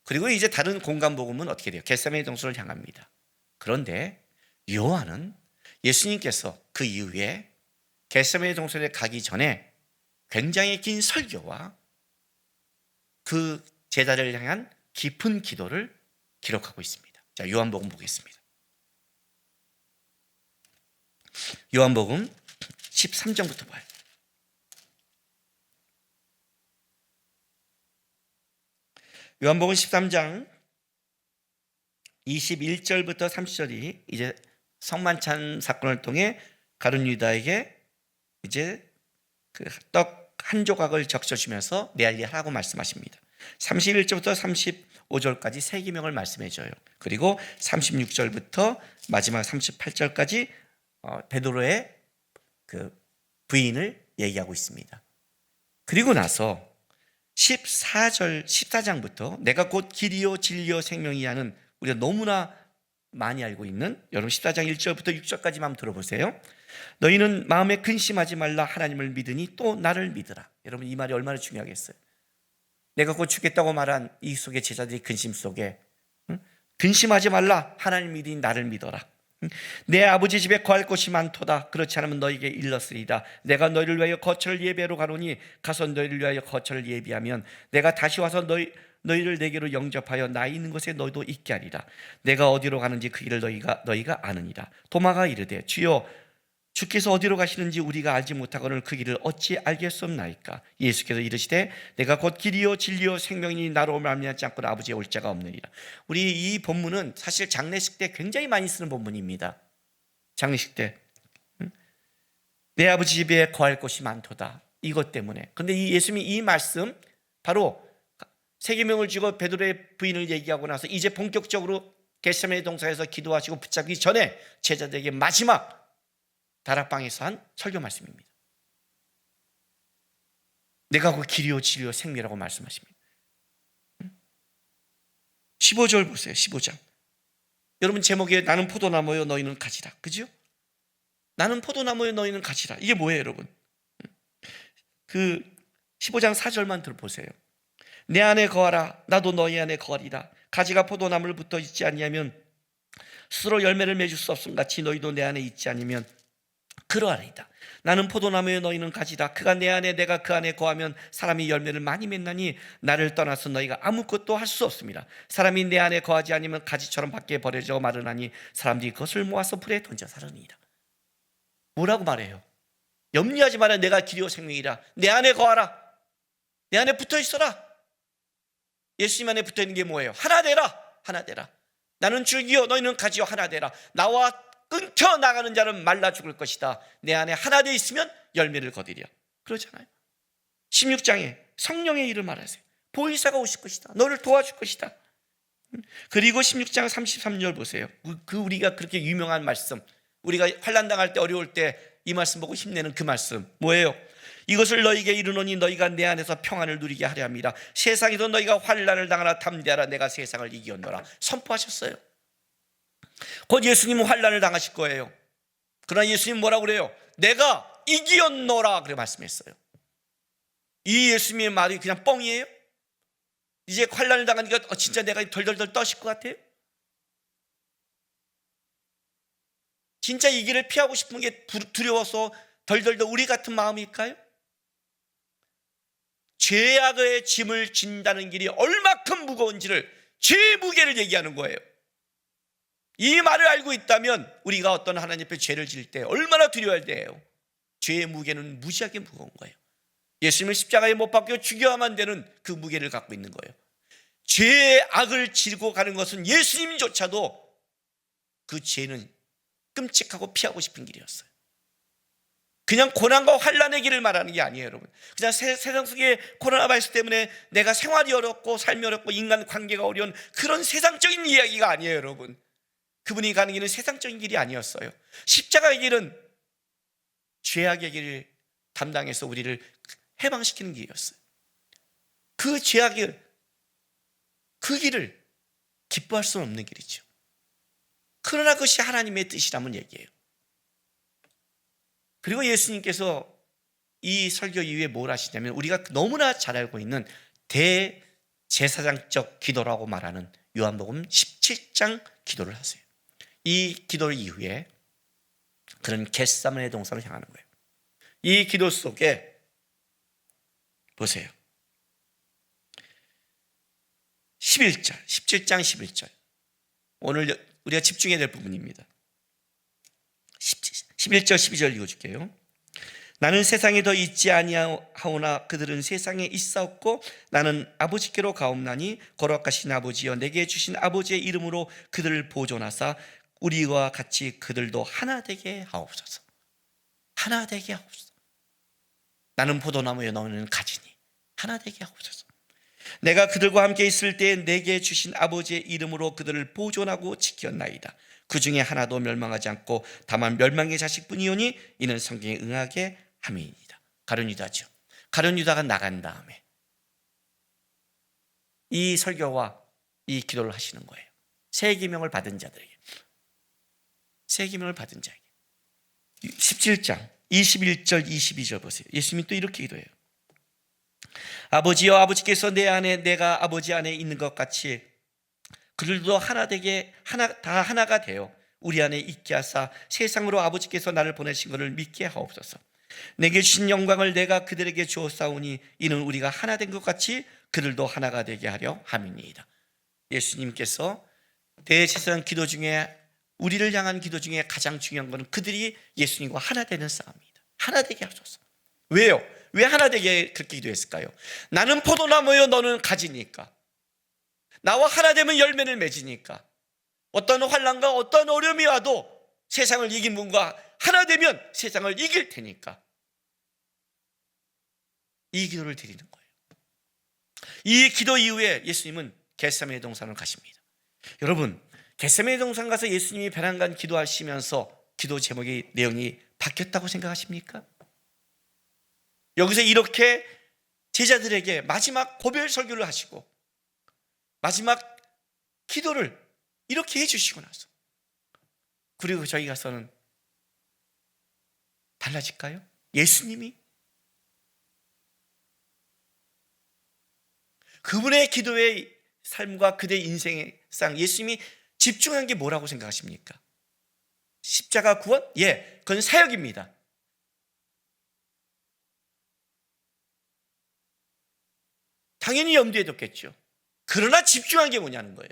그리고 이제 다른 공간 복음은 어떻게 돼요? 겟세마네 동산을 향합니다. 그런데 요한은 예수님께서 그 이후에 겟세마네 동산에 가기 전에 굉장히 긴 설교와 그 제자를 향한 깊은 기도를 기록하고 있습니다. 자, 요한복음 보겠습니다. 요한복음 13장부터 봐요. 요한복음 13장 21절부터 30절이 이제 성만찬 사건을 통해 가룟 유다에게 이제 그 떡 한 조각을 적셔주면서 내 할 일 하라고 말씀하십니다. 31절부터 35절까지 세 계명을 말씀해 줘요. 그리고 36절부터 마지막 38절까지 베드로의 그 부인을 얘기하고 있습니다. 그리고 나서 14장부터 내가 곧 길이요 진리요 생명이야는 우리가 너무나 많이 알고 있는 여러분 14장 1절부터 6절까지만 한번 들어보세요. 너희는 마음에 근심하지 말라. 하나님을 믿으니 또 나를 믿으라. 여러분 이 말이 얼마나 중요하겠어요. 내가 곧 죽겠다고 말한 이 속에 제자들이 근심 속에 근심하지 말라. 하나님 믿으니 나를 믿어라. 내 아버지 집에 거할 곳이 많도다. 그렇지 않으면 너에게 일렀으리다. 내가 너희를 위하여 거처를 예비하러 가노니 가서 너희를 위하여 거처를 예비하면 내가 다시 와서 너희를 내게로 영접하여 나 있는 곳에 너희도 있게 하리라. 내가 어디로 가는지 그 길을 너희가 아느니라. 도마가 이르되 주여 주께서 어디로 가시는지 우리가 알지 못하거늘 그 길을 어찌 알겠옵나이까. 예수께서 이르시되 내가 곧 길이요 진리요 생명이니 나로 말미암지 않고는 아버지에 올 자가 없느니라. 우리 이 본문은 사실 장례식 때 굉장히 많이 쓰는 본문입니다. 장례식 때 내 아버지 집에 거할 곳이 많도다. 이것 때문에. 그런데 이 예수님이 이 말씀 바로 세 계명을 주고 베드로의 부인을 얘기하고 나서 이제 본격적으로 겟세마네 동산에서 기도하시고 붙잡기 전에 제자들에게 마지막 다락방에서 한 설교 말씀입니다. 내가 그 길이요 진리요 생명이라고 말씀하십니다. 15절 보세요. 15장. 여러분 제목에 나는 포도나무요 너희는 가지라. 그죠? 나는 포도나무요 너희는 가지라. 이게 뭐예요 여러분? 그 15장 4절만 들어보세요. 내 안에 거하라. 나도 너희 안에 거하리라. 가지가 포도나무를 붙어 있지 아니하면 스스로 열매를 맺을 수 없음 같이 너희도 내 안에 있지 않으면 그러하리이다. 나는 포도나무에 너희는 가지다. 그가 내 안에 내가 그 안에 거하면 사람이 열매를 많이 맺나니 나를 떠나서 너희가 아무것도 할 수 없습니다. 사람이 내 안에 거하지 않으면 가지처럼 밖에 버려져 마르나니 사람들이 그것을 모아서 불에 던져 사르니이다. 뭐라고 말해요? 염려하지 마라. 내가 길이요 생명이라. 내 안에 거하라. 내 안에 붙어 있어라. 예수님 안에 붙어 있는 게 뭐예요? 하나 되라. 하나 되라. 나는 줄기요 너희는 가지요 하나 되라. 나와 끊겨 나가는 자는 말라 죽을 것이다. 내 안에 하나 되어 있으면 열매를 거두리라. 그러잖아요. 16장에 성령의 일을 말하세요. 보혜사가 오실 것이다. 너를 도와줄 것이다. 그리고 16장 33절 보세요. 그 우리가 그렇게 유명한 말씀, 우리가 환난 당할 때 어려울 때 이 말씀 보고 힘내는 그 말씀 뭐예요? 이것을 너희에게 이르노니 너희가 내 안에서 평안을 누리게 하려 함이라. 세상에서 너희가 환난을 당하나 담대하라. 내가 세상을 이기었노라. 선포하셨어요. 곧 예수님은 환난을 당하실 거예요. 그러나 예수님 뭐라고 그래요? 내가 이기었노라 그렇게 말씀했어요. 이 예수님의 말이 그냥 뻥이에요? 이제 환난을 당하니까 진짜 내가 덜덜덜 떠실 것 같아요? 진짜 이 길을 피하고 싶은 게 두려워서 덜덜덜 우리 같은 마음일까요? 죄악의 짐을 진다는 길이 얼마큼 무거운지를, 죄의 무게를 얘기하는 거예요. 이 말을 알고 있다면 우리가 어떤 하나님 앞에 죄를 지을 때 얼마나 두려워야 돼요. 죄의 무게는 무지하게 무거운 거예요. 예수님을 십자가에 못 박혀 죽여야만 되는 그 무게를 갖고 있는 거예요. 죄의 악을 지르고 가는 것은 예수님조차도 그 죄는 끔찍하고 피하고 싶은 길이었어요. 그냥 고난과 환난의 길을 말하는 게 아니에요, 여러분. 그냥 세상 속에 코로나 바이러스 때문에 내가 생활이 어렵고 삶이 어렵고 인간 관계가 어려운 그런 세상적인 이야기가 아니에요, 여러분. 그분이 가는 길은 세상적인 길이 아니었어요. 십자가의 길은 죄악의 길을 담당해서 우리를 해방시키는 길이었어요. 그 죄악의 그 길을 기뻐할 수는 없는 길이죠. 그러나 그것이 하나님의 뜻이라면 얘기해요. 그리고 예수님께서 이 설교 이후에 뭘 하시냐면 우리가 너무나 잘 알고 있는 대제사장적 기도라고 말하는 요한복음 17장 기도를 하세요. 이 기도 이후에 그런 겟세마네 동산을 향하는 거예요. 이 기도 속에 보세요. 11절, 17장 11절. 오늘 우리가 집중해야 될 부분입니다. 11절 12절 읽어줄게요. 나는 세상에 더 있지 아니하오나 그들은 세상에 있사옵고 나는 아버지께로 가옵나니 거룩하신 아버지여 내게 주신 아버지의 이름으로 그들을 보존하사 우리와 같이 그들도 하나 되게 하옵소서. 하나 되게 하옵소서. 나는 포도나무여 너는 가지니 하나 되게 하옵소서. 내가 그들과 함께 있을 때 내게 주신 아버지의 이름으로 그들을 보존하고 지켰나이다. 그 중에 하나도 멸망하지 않고 다만 멸망의 자식뿐이오니 이는 성경에 응하게 함이니이다. 가룟 유다죠. 가룟 유다가 나간 다음에 이 설교와 이 기도를 하시는 거예요. 새 계명을 받은 자들에게, 새 계명을 받은 자에게. 17장 21절 22절 보세요. 예수님이 또 이렇게 기도해요. 아버지여 아버지께서 내 안에 내가 아버지 안에 있는 것 같이 그들도 하나 되게 다 하나가 되어 우리 안에 있게 하사 세상으로 아버지께서 나를 보내신 것을 믿게 하옵소서. 내게 주신 영광을 내가 그들에게 주었사오니 이는 우리가 하나 된 것 같이 그들도 하나가 되게 하려 함이니이다. 예수님께서 대제사장 기도 중에 우리를 향한 기도 중에 가장 중요한 것은 그들이 예수님과 하나 되는 싸움입니다. 하나 되게 하소서. 왜요? 왜 하나 되게 그렇게 기도했을까요? 나는 포도나무여 너는 가지니까. 나와 하나 되면 열매를 맺으니까. 어떤 환난과 어떤 어려움이 와도 세상을 이긴 분과 하나 되면 세상을 이길 테니까. 이 기도를 드리는 거예요. 이 기도 이후에 예수님은 겟세마네 동산을 가십니다. 여러분, 겟세마네 동산 가서 예수님이 배낭간 기도하시면서 기도 제목의 내용이 바뀌었다고 생각하십니까? 여기서 이렇게 제자들에게 마지막 고별 설교를 하시고 마지막 기도를 이렇게 해주시고 나서 그리고 저희 가서는 달라질까요? 예수님이 그분의 기도의 삶과 그들의 인생의 상 예수님이 집중한 게 뭐라고 생각하십니까? 십자가 구원? 예, 그건 사역입니다. 당연히 염두에 뒀겠죠. 그러나 집중한 게 뭐냐는 거예요.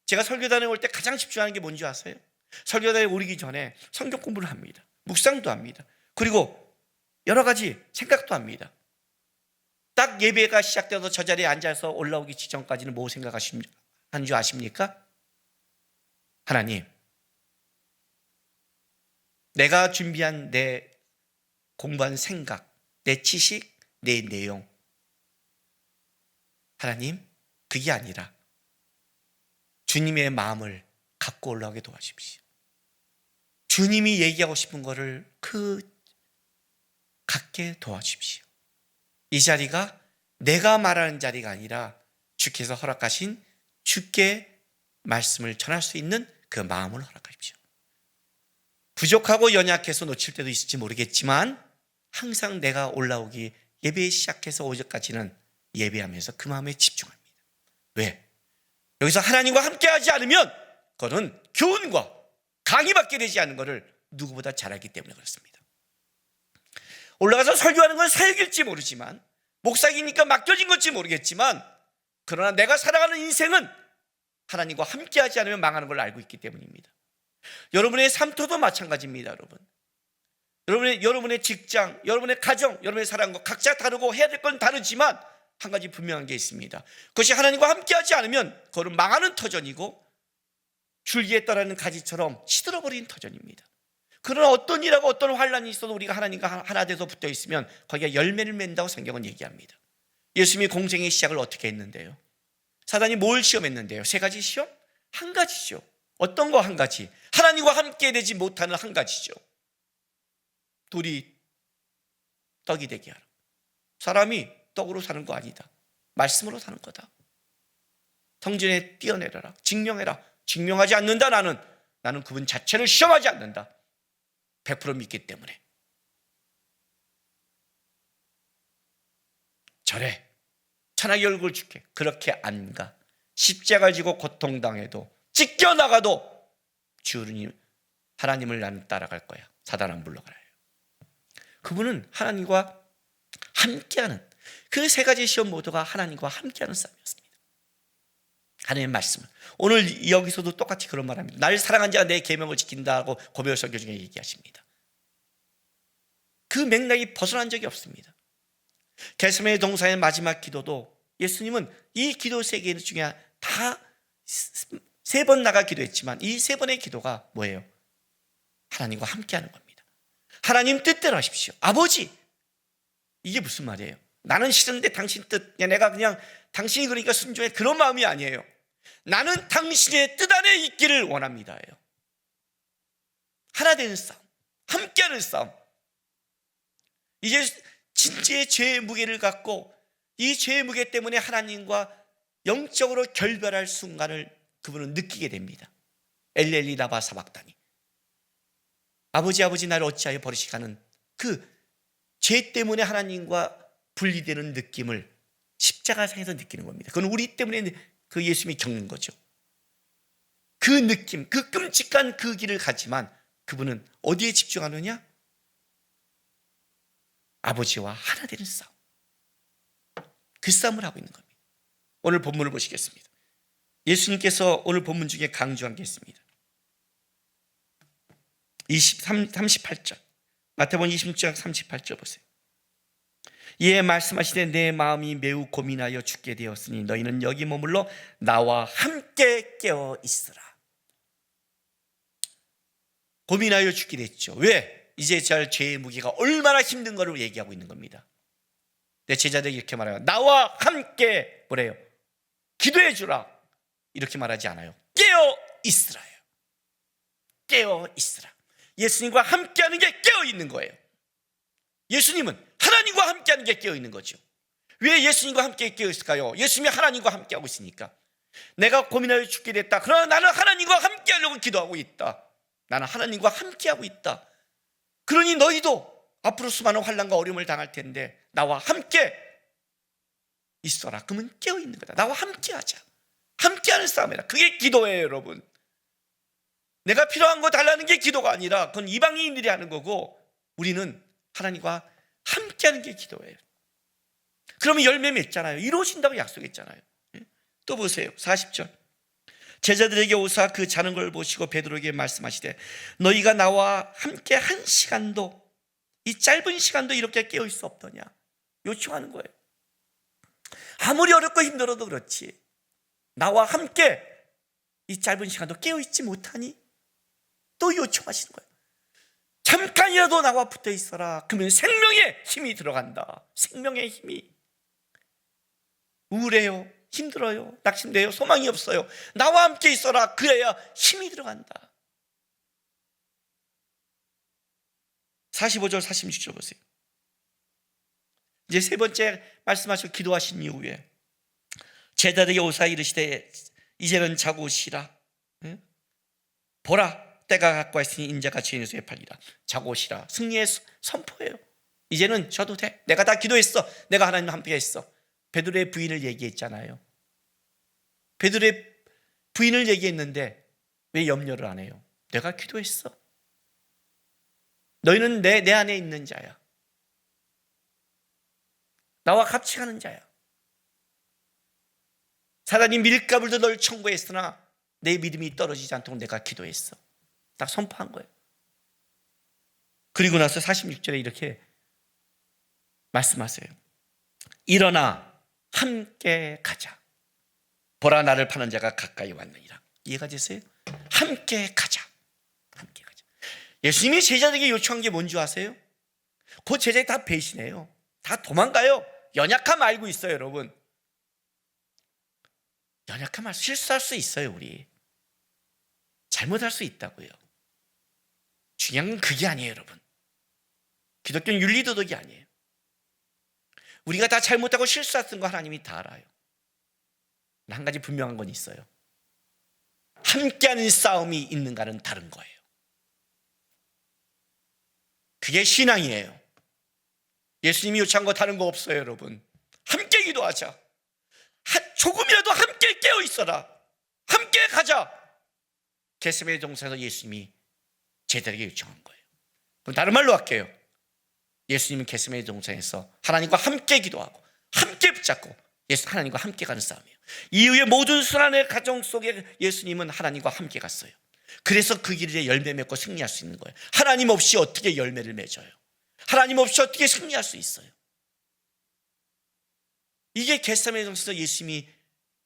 제가 설교단에 올 때 가장 집중하는 게 뭔지 아세요? 설교단에 오르기 전에 성경 공부를 합니다. 묵상도 합니다. 그리고 여러 가지 생각도 합니다. 딱 예배가 시작되어서 저 자리에 앉아서 올라오기 직전까지는 뭐 생각하는 줄 아십니까? 하나님, 내가 준비한 내 공부한 생각, 내 지식, 내 내용, 하나님, 그게 아니라 주님의 마음을 갖고 올라오게 도와주십시오. 주님이 얘기하고 싶은 거를 갖게 도와주십시오. 이 자리가 내가 말하는 자리가 아니라 주께서 허락하신 주께 말씀을 전할 수 있는 그 마음을 허락하십시오. 부족하고 연약해서 놓칠 때도 있을지 모르겠지만 항상 내가 올라오기 예배 시작해서 오전까지는 예배하면서 그 마음에 집중합니다. 왜? 여기서 하나님과 함께하지 않으면 그거는 교훈과 강의밖에 되지 않는 것을 누구보다 잘 알기 때문에 그렇습니다. 올라가서 설교하는 건 사역일지 모르지만 목사이니까 맡겨진 건지 모르겠지만 그러나 내가 살아가는 인생은 하나님과 함께하지 않으면 망하는 걸 알고 있기 때문입니다. 여러분의 삶터도 마찬가지입니다. 여러분의 직장, 여러분의 가정, 여러분의 사랑과 각자 다르고 해야 될 건 다르지만 한 가지 분명한 게 있습니다. 그것이 하나님과 함께하지 않으면 그것은 망하는 터전이고 줄기에 따르는 가지처럼 시들어버리는 터전입니다. 그러나 어떤 일하고 어떤 환란이 있어도 우리가 하나님과 하나 돼서 붙어 있으면 거기가 열매를 맺는다고 성경은 얘기합니다. 예수님이 공생의 시작을 어떻게 했는데요? 사단이 뭘 시험했는데요? 3가지 시험? 한 가지죠. 어떤 거 한 가지? 하나님과 함께 되지 못하는 한 가지죠. 돌이 떡이 되게 하라. 사람이 떡으로 사는 거 아니다. 말씀으로 사는 거다. 성전에 뛰어내려라. 증명해라. 증명하지 않는다. 나는 그분 자체를 시험하지 않는다. 100% 믿기 때문에. 절해. 천하의 얼굴 줄게. 그렇게 안 가. 십자가를 지고 고통당해도 찢겨나가도 주님 하나님을 나는 따라갈 거야. 사단 안 물러가라. 그분은 하나님과 함께하는 그 3가지 시험 모두가 하나님과 함께하는 싸움이었습니다. 하나님의 말씀을 오늘 여기서도 똑같이 그런 말합니다. 날 사랑한 자가 내 계명을 지킨다고 고백의 설교 중에 얘기하십니다. 그 맥락이 벗어난 적이 없습니다. 겟세마네 동산의 마지막 기도도 예수님은 이 기도 3개 중에 다 3번 나가 기도했지만 이 3번의 기도가 뭐예요? 하나님과 함께하는 겁니다. 하나님 뜻대로 하십시오. 아버지, 이게 무슨 말이에요? 나는 싫은데 당신 뜻, 내가 그냥 당신이 그러니까 순종해, 그런 마음이 아니에요. 나는 당신의 뜻 안에 있기를 원합니다예요. 하나 되는 싸움, 함께하는 싸움. 이제 진짜의 죄의 무게를 갖고 이 죄의 무게 때문에 하나님과 영적으로 결별할 순간을 그분은 느끼게 됩니다. 엘렐리 라바 사박다니. 아버지 나를 어찌하여 버리시가는 그 죄 때문에 하나님과 분리되는 느낌을 십자가상에서 느끼는 겁니다. 그건 우리 때문에 그 예수님이 겪는 거죠. 그 느낌, 그 끔찍한 그 길을 가지만 그분은 어디에 집중하느냐? 아버지와 하나 되는 싸움. 그 싸움을 하고 있는 겁니다. 오늘 본문을 보시겠습니다. 예수님께서 오늘 본문 중에 강조한 게 있습니다. 38절 마태복음 26장 38절 보세요. 이에 말씀하시되 내 마음이 매우 고민하여 죽게 되었으니 너희는 여기 머물러 나와 함께 깨어 있으라. 고민하여 죽게 됐죠. 왜? 이제 저 죄의 무게가 얼마나 힘든 거를 얘기하고 있는 겁니다. 내 제자들이 이렇게 말해요. 나와 함께 뭐래요? 기도해 주라. 이렇게 말하지 않아요. 깨어 있으라요. 깨어 있으라. 예수님과 함께하는 게 깨어 있는 거예요. 예수님은 하나님과 함께하는 게 깨어 있는 거죠. 왜 예수님과 함께 깨어 있을까요? 예수님이 하나님과 함께하고 있으니까. 내가 고민하여 죽게 됐다. 그러나 나는 하나님과 함께하려고 기도하고 있다. 나는 하나님과 함께하고 있다. 그러니 너희도 앞으로 수많은 환난과 어려움을 당할 텐데 나와 함께 있어라. 그러면 깨어 있는 거다. 나와 함께하자. 함께하는 싸움이라. 그게 기도예요, 여러분. 내가 필요한 거 달라는 게 기도가 아니라 그건 이방인들이 하는 거고 우리는 하나님과 함께하는 게 기도예요. 그러면 열매 맺잖아요. 이루어진다고 약속했잖아요. 또 보세요. 40절. 제자들에게 오사 그 자는 걸 보시고 베드로에게 말씀하시되 너희가 나와 함께 한 시간도 이 짧은 시간도 이렇게 깨어 있을 수 없더냐 요청하는 거예요. 아무리 어렵고 힘들어도 그렇지 나와 함께 이 짧은 시간도 깨어 있지 못하니 또 요청하시는 거예요. 잠깐이라도 나와 붙어 있어라. 그러면 생명의 힘이 들어간다. 생명의 힘이. 우울해요, 힘들어요, 낙심돼요, 소망이 없어요. 나와 함께 있어라. 그래야 힘이 들어간다. 45절 46절 보세요. 이제 3번째 말씀하시고 기도하신 이후에 제자들에게 오사 이르시되 이제는 자고 쉬라. 보라, 때가 가까이 있으니 인자가 죄인의 손에 팔리라. 자고 오시라. 승리의 선포예요. 이제는 져도 돼. 내가 다 기도했어. 내가 하나님과 함께 했어. 베드로의 부인을 얘기했잖아요. 베드로의 부인을 얘기했는데 왜 염려를 안 해요? 내가 기도했어. 너희는 내 안에 있는 자야. 나와 같이 가는 자야. 사단이 밀가불도 널 청구했으나 내 믿음이 떨어지지 않도록 내가 기도했어. 딱 선포한 거예요. 그리고 나서 46절에 이렇게 말씀하세요. 일어나 함께 가자. 보라, 나를 파는 자가 가까이 왔느니라. 이해가 되세요? 함께 가자. 함께 가자. 예수님이 제자들에게 요청한 게 뭔지 아세요? 그 제자들이 다 배신해요. 다 도망가요. 연약함 알고 있어요, 여러분. 연약함 알고 실수할 수 있어요, 우리. 잘못할 수 있다고요. 중요한 건 그게 아니에요, 여러분. 기독교는 윤리도덕이 아니에요. 우리가 다 잘못하고 실수했던 거 하나님이 다 알아요. 한 가지 분명한 건 있어요. 함께하는 싸움이 있는가는 다른 거예요. 그게 신앙이에요. 예수님이 요청한 거 다른 거 없어요, 여러분. 함께 기도하자. 조금이라도 함께 깨어 있어라. 함께 가자. 겟세마네 동산에서 예수님이 제자들에게 요청한 거예요. 그럼 다른 말로 할게요. 예수님은 겟세마네 동산에서 하나님과 함께 기도하고 함께 붙잡고 하나님과 함께 가는 싸움이에요. 이후에 모든 순환의 가정 속에 예수님은 하나님과 함께 갔어요. 그래서 그 길에 열매 맺고 승리할 수 있는 거예요. 하나님 없이 어떻게 열매를 맺어요? 하나님 없이 어떻게 승리할 수 있어요? 이게 겟세마네 동산에서 예수님이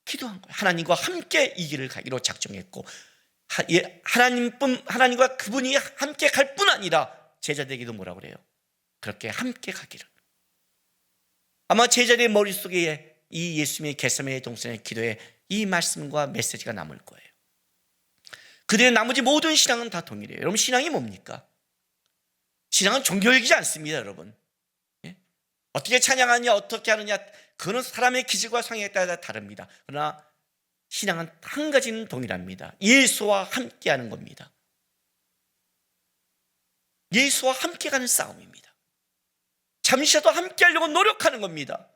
기도한 거예요. 하나님과 함께 이 길을 가기로 작정했고 하나님과 그분이 함께 갈 뿐 아니라 제자들에게도 뭐라고 그래요? 그렇게 함께 가기를. 아마 제자들의 머릿속에 이 예수님의 겟세마네 동산의 기도에 이 말씀과 메시지가 남을 거예요. 그들의 나머지 모든 신앙은 다 동일해요. 여러분, 신앙이 뭡니까? 신앙은 종교이지 않습니다, 여러분. 예? 어떻게 찬양하느냐, 어떻게 하느냐, 그건 사람의 기질과 성향에 따라 다릅니다. 그러나 신앙은 한 가지는 동일합니다. 예수와 함께하는 겁니다. 예수와 함께 가는 싸움입니다. 잠시라도 함께하려고 노력하는 겁니다.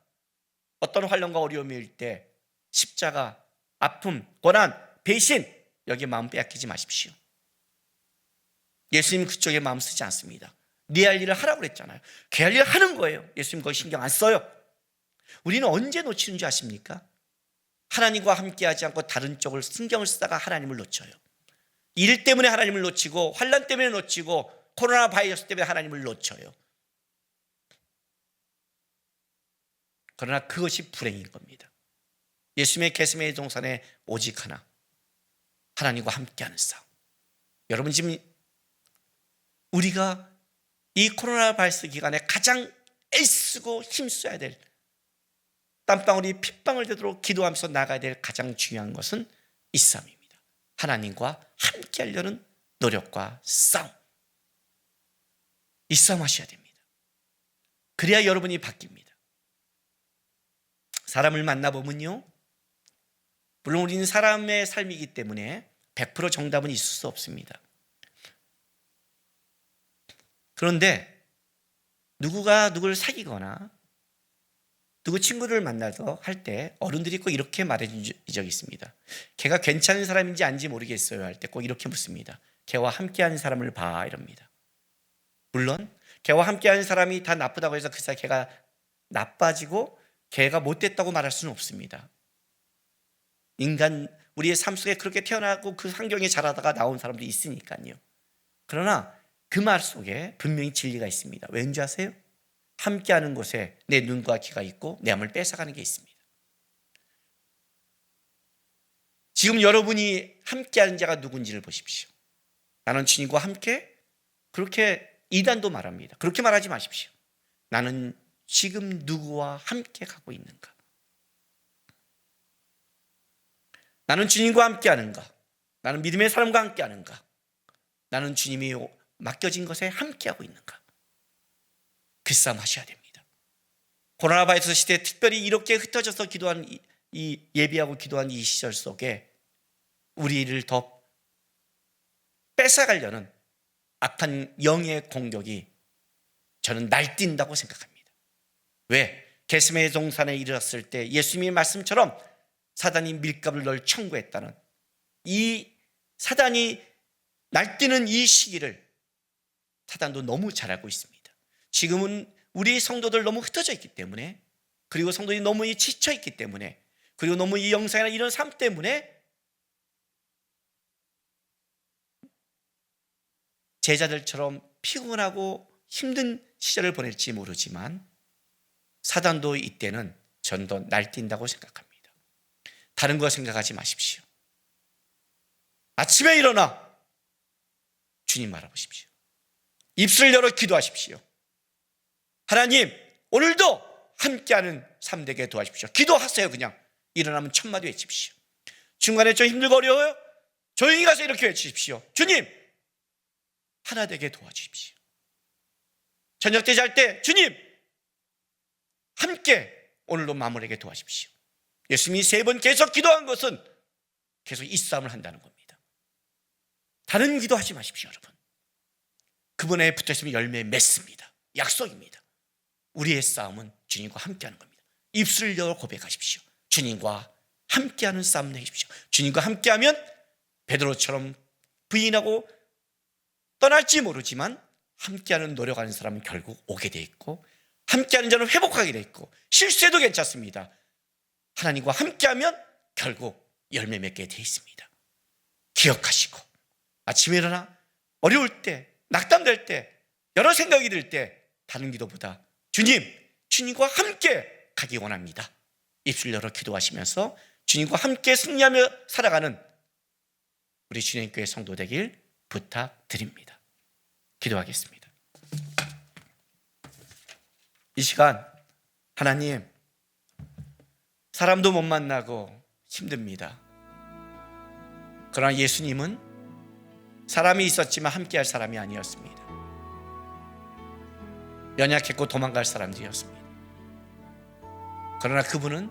어떤 환난과 어려움일 때 십자가, 아픔, 고난, 배신, 여기에 마음 빼앗기지 마십시오. 예수님 그쪽에 마음 쓰지 않습니다. 네 할 일을 하라고 그랬잖아요. 걔 할 일을 하는 거예요. 예수님 거기 신경 안 써요. 우리는 언제 놓치는 줄 아십니까? 하나님과 함께하지 않고 다른 쪽을 신경을 쓰다가 하나님을 놓쳐요. 일 때문에 하나님을 놓치고, 환난 때문에 놓치고, 코로나 바이러스 때문에 하나님을 놓쳐요. 그러나 그것이 불행인 겁니다. 예수님의 겟세마네 동산에 오직 하나, 하나님과 함께하는 싸움. 여러분, 지금 우리가 이 코로나 바이러스 기간에 가장 애쓰고 힘써야 될, 땀방울이 핏방울 되도록 기도하면서 나가야 될 가장 중요한 것은 이 싸움입니다. 하나님과 함께하려는 노력과 싸움. 이 싸움 하셔야 됩니다. 그래야 여러분이 바뀝니다. 사람을 만나보면요, 물론 우리는 사람의 삶이기 때문에 100% 정답은 있을 수 없습니다. 그런데 누구가 누구를 사귀거나 누구 친구를 만나서 할 때 어른들이 꼭 이렇게 말해준 적이 있습니다. 걔가 괜찮은 사람인지 아닌지 모르겠어요 할 때 꼭 이렇게 묻습니다. 걔와 함께하는 사람을 봐, 이럽니다. 물론 걔와 함께하는 사람이 다 나쁘다고 해서 그 사이 걔가 나빠지고 걔가 못됐다고 말할 수는 없습니다. 인간, 우리의 삶 속에 그렇게 태어나고 그 환경에 자라다가 나온 사람들이 있으니까요. 그러나 그 말 속에 분명히 진리가 있습니다. 왠지 아세요? 함께하는 곳에 내 눈과 귀가 있고 내 마음을 뺏어가는 게 있습니다. 지금 여러분이 함께하는 자가 누군지를 보십시오. 나는 주님과 함께, 그렇게 이단도 말합니다. 그렇게 말하지 마십시오. 나는 지금 누구와 함께 가고 있는가? 나는 주님과 함께하는가? 나는 믿음의 사람과 함께하는가? 나는 주님이 맡겨진 것에 함께하고 있는가? 그 싸움 하셔야 됩니다. 코로나 바이러스 시대에 특별히 이렇게 흩어져서 기도한 이 예비하고 기도한 이 시절 속에 우리를 더 뺏어가려는 악한 영의 공격이 저는 날뛴다고 생각합니다. 왜? 게세마네 동산에 이르렀을 때 예수님의 말씀처럼 사단이 밀가루를 널 청구했다는 이 사단이 날뛰는 이 시기를 사단도 너무 잘 알고 있습니다. 지금은 우리 성도들 너무 흩어져 있기 때문에, 그리고 성도들이 너무 지쳐 있기 때문에, 그리고 너무 이 영상이나 이런 삶 때문에 제자들처럼 피곤하고 힘든 시절을 보낼지 모르지만 사단도 이때는 전도 날뛴다고 생각합니다. 다른 거 생각하지 마십시오. 아침에 일어나 주님 바라보십시오. 입술 열어 기도하십시오. 하나님, 오늘도 함께하는 삶 되게 도와주십시오. 기도하세요. 그냥 일어나면 천마디 외치십시오. 중간에 좀 힘들고 어려워요? 조용히 가서 이렇게 외치십시오. 주님, 하나 되게 도와주십시오. 저녁 때 잘 때 주님, 함께 오늘도 마무리하게 도와주십시오. 예수님이 3번 계속 기도한 것은 계속 이 싸움을 한다는 겁니다. 다른 기도하지 마십시오, 여러분. 그분에 붙어있으면 열매 맺습니다. 약속입니다. 우리의 싸움은 주님과 함께하는 겁니다. 입술 열어 고백하십시오. 주님과 함께하는 싸움 내십시오. 주님과 함께하면 베드로처럼 부인하고 떠날지 모르지만 함께하는 노력하는 사람은 결국 오게 돼 있고, 함께하는 자는 회복하게 돼 있고, 실수해도 괜찮습니다. 하나님과 함께하면 결국 열매 맺게 돼 있습니다. 기억하시고 아침에 일어나 어려울 때, 낙담될 때, 여러 생각이 들 때 다른 기도보다 주님과 함께 가기 원합니다. 입술 열어 기도하시면서 주님과 함께 승리하며 살아가는 우리 주님교회 성도 되길 부탁드립니다. 기도하겠습니다. 이 시간 하나님, 사람도 못 만나고 힘듭니다. 그러나 예수님은 사람이 있었지만 함께할 사람이 아니었습니다. 연약했고 도망갈 사람들이었습니다. 그러나 그분은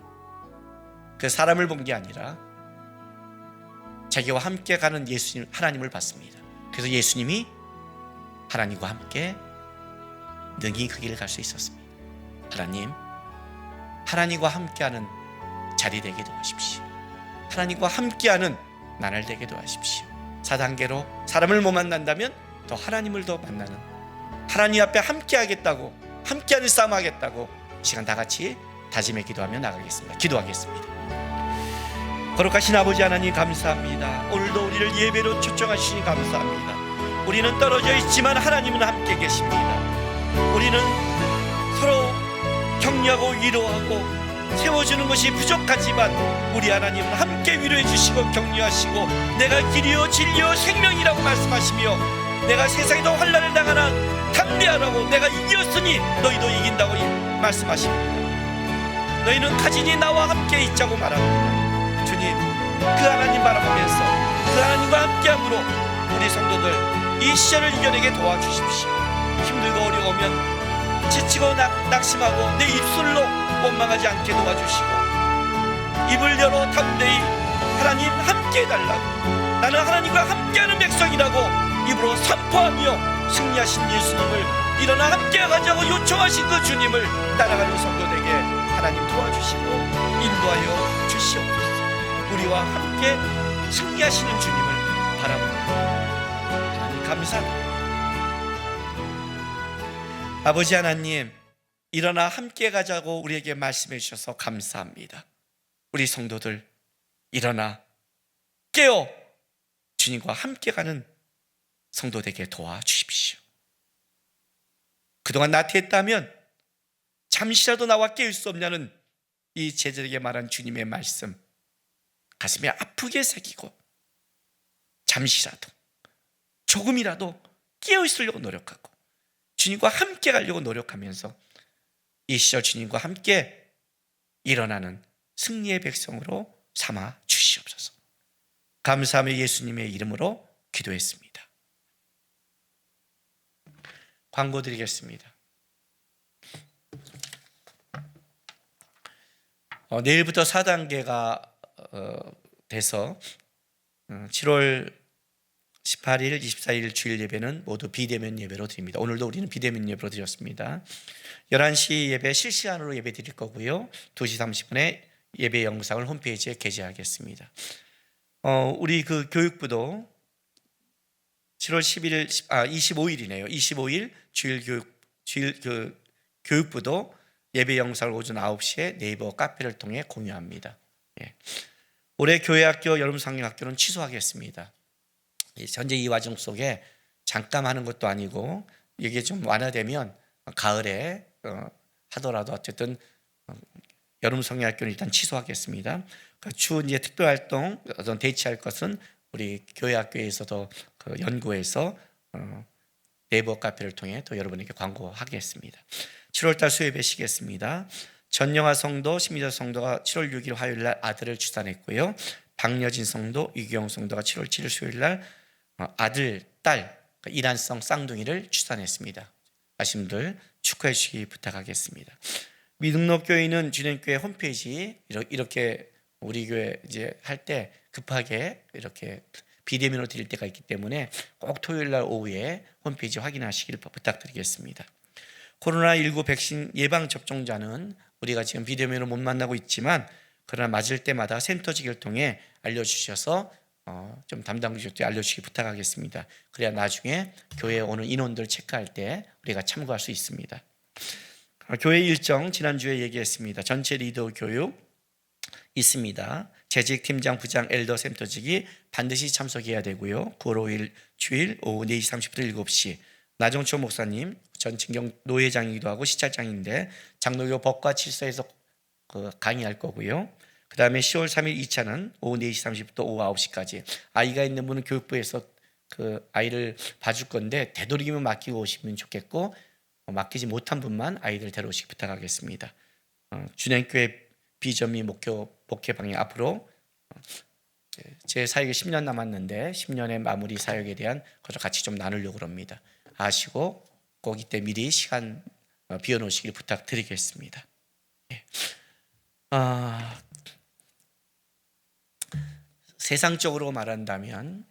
그 사람을 본 게 아니라 자기와 함께 가는 예수님, 하나님을 봤습니다. 그래서 예수님이 하나님과 함께 능히 그 길을 갈 수 있었습니다. 하나님, 하나님과 함께하는 자리 되게 도와주십시오. 하나님과 함께하는 나날 되게 도와주십시오. 4단계로 사람을 못 만난다면 더 하나님을 더 만나는, 하나님 앞에 함께하겠다고, 함께하는 싸움 하겠다고 시간 다 같이 다짐해 기도하며 나가겠습니다. 기도하겠습니다. 거룩하신 아버지 하나님, 감사합니다. 오늘도 우리를 예배로 초청하시니 감사합니다. 우리는 떨어져 있지만 하나님은 함께 계십니다. 우리는 서로 격려하고 위로하고 세워주는 것이 부족하지만 우리 하나님은 함께 위로해 주시고 격려하시고, 내가 길이요 진리요 생명이라고 말씀하시며, 내가 세상에도 환난을 당하나 담대하라고, 내가 이겼으니 너희도 이긴다고 말씀하십니다. 너희는 가진이 나와 함께 있자고 말합니다. 주님, 그 하나님 바라보면서 그 하나님과 함께함으로 우리 성도들 이 시절을 이겨내게 도와주십시오. 힘들고 어려우면 지치고 낙심하고 내 입술로 원망하지 않게 도와주시고, 입을 열어 담대히 하나님 함께 해달라고, 나는 하나님과 함께하는 백성이라고 입으로 선포하며 승리하신 예수님을, 일어나 함께 가자고 요청하신 그 주님을 따라가는 성도되게 하나님 도와주시고 인도하여 주시옵소서. 우리와 함께 승리하시는 주님을 바라봅니다. 하나님 감사합니다. 아버지 하나님, 일어나 함께 가자고 우리에게 말씀해 주셔서 감사합니다. 우리 성도들 일어나 깨어 주님과 함께 가는 성도 되게 도와주십시오. 그동안 나태했다면 잠시라도 나와 깨울 수 없냐는 이 제자에게 말한 주님의 말씀 가슴에 아프게 새기고 잠시라도, 조금이라도 깨어 있으려고 노력하고 주님과 함께 가려고 노력하면서 이 시절 주님과 함께 일어나는 승리의 백성으로 삼아 주시옵소서. 감사하며 예수님의 이름으로 기도했습니다. 광고 드리겠습니다. 내일부터 4단계가 돼서 7월 18일, 24일 주일 예배는 모두 비대면 예배로 드립니다. 오늘도 우리는 비대면 예배로 드렸습니다. 11시 예배 실시간으로 예배 드릴 거고요. 2시 30분에 예배 영상을 홈페이지에 게재하겠습니다. 우리 그 교육부도 7월 25일이네요. 25일 주일 교육부도 예배 영상을 오전 9시에 네이버 카페를 통해 공유합니다. 예. 올해 교회학교 여름 상영학교는 취소하겠습니다. 현재 이 과정 속에 잠깐 하는 것도 아니고 이게 좀 완화되면 가을에 하더라도 어쨌든 여름 성경학교는 일단 취소하겠습니다. 추후 이제 특별 활동 어떤 대체할 것은 우리 교회 학교에서도 그 연구해서 네이버 카페를 통해 또 여러분에게 광고하겠습니다. 7월달 수요예배 쉬겠습니다. 전영아 성도, 심미자 성도가 7월 6일 화요일 날 아들을 출산했고요. 박여진 성도, 유경 성도가 7월 7일 수요일 날 아들, 딸, 이란성 쌍둥이를 출산했습니다. 아시는 분들 축하해 주시기 부탁하겠습니다. 미등록교회는 진행교회 홈페이지 이렇게 우리 교회 이제 할 때 급하게 이렇게 비대면으로 드릴 때가 있기 때문에 꼭 토요일 날 오후에 홈페이지 확인하시길 부탁드리겠습니다. 코로나19 백신 예방 접종자는 우리가 지금 비대면으로 못 만나고 있지만 그러나 맞을 때마다 센터직을 통해 알려주셔서 좀 담당직들이 알려주시기 부탁하겠습니다. 그래야 나중에 교회에 오는 인원들 체크할 때 우리가 참고할 수 있습니다. 교회 일정 지난주에 얘기했습니다. 전체 리더 교육 있습니다. 재직 팀장, 부장, 엘더, 센터직이 반드시 참석해야 되고요. 9월 5일 주일 오후 4시 30분 7시 나정초 목사님 전 진경 노회장이기도 하고 시찰장인데 장로교 법과 질서에서 강의할 거고요. 그 다음에 10월 3일 2차는 오후 4시 30분부터 오후 9시까지 아이가 있는 분은 교육부에서 그 아이를 봐줄 건데 되도록이면 맡기고 오시면 좋겠고 맡기지 못한 분만 아이들 데려오시기 부탁하겠습니다. 준행교회 비전 및 목회 방향 앞으로 제 사역이 10년 남았는데 10년의 마무리 사역에 대한 것을 같이 좀 나누려고 합니다. 아시고 꼭 이때 미리 시간 비워놓으시길 부탁드리겠습니다. 예. 세상적으로 말한다면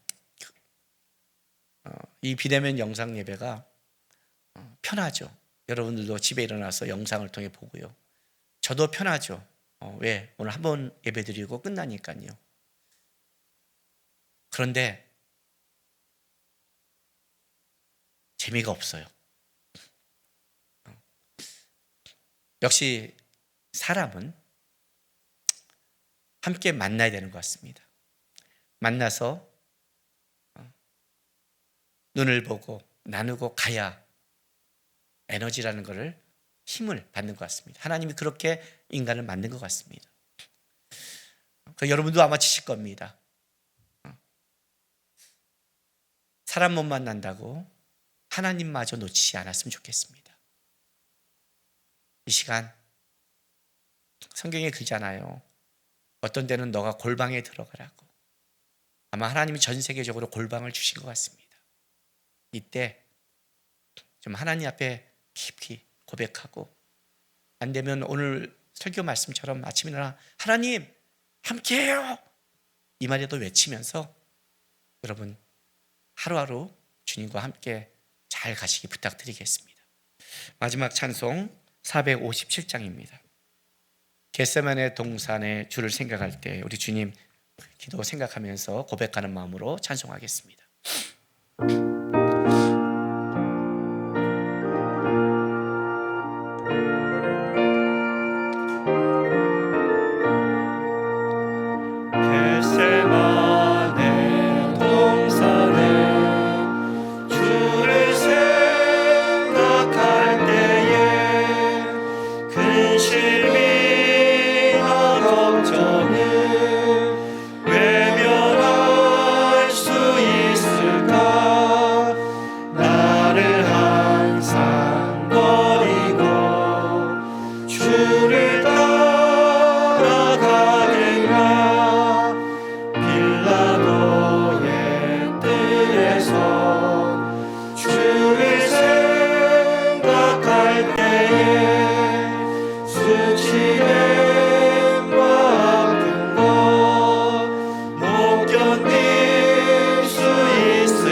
이 비대면 영상 예배가 편하죠. 여러분들도 집에 일어나서 영상을 통해 보고요. 저도 편하죠. 왜? 오늘 한번 예배 드리고 끝나니까요. 그런데 재미가 없어요. 역시 사람은 함께 만나야 되는 것 같습니다. 만나서 눈을 보고 나누고 가야 에너지라는 것을 힘을 받는 것 같습니다. 하나님이 그렇게 인간을 만든 것 같습니다. 여러분도 아마 치실 겁니다. 사람 못 만난다고 하나님마저 놓치지 않았으면 좋겠습니다. 이 시간 성경에 그러잖아요. 어떤 데는 너가 골방에 들어가라고. 아마 하나님이 전 세계적으로 골방을 주신 것 같습니다. 이때 좀 하나님 앞에 깊이 고백하고 안 되면 오늘 설교 말씀처럼 아침에 일어나 하나님 함께해요 이 말이라도 외치면서 여러분 하루하루 주님과 함께 잘 가시기 부탁드리겠습니다. 마지막 찬송 457장입니다. 겟세마네 동산의 주를 생각할 때 우리 주님 기도 생각하면서 고백하는 마음으로 찬송하겠습니다. 못 견딜 수 있을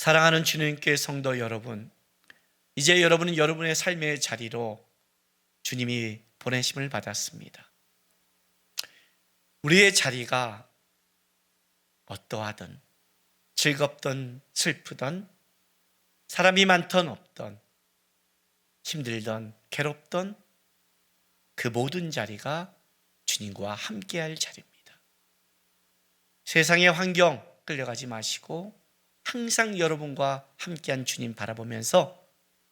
사랑하는 주님께 성도 여러분, 이제 여러분은 여러분의 삶의 자리로 주님이 보내심을 받았습니다. 우리의 자리가 어떠하든 즐겁든 슬프든 사람이 많든 없든 힘들든 괴롭든 그 모든 자리가 주님과 함께할 자리입니다. 세상의 환경 끌려가지 마시고 항상 여러분과 함께한 주님 바라보면서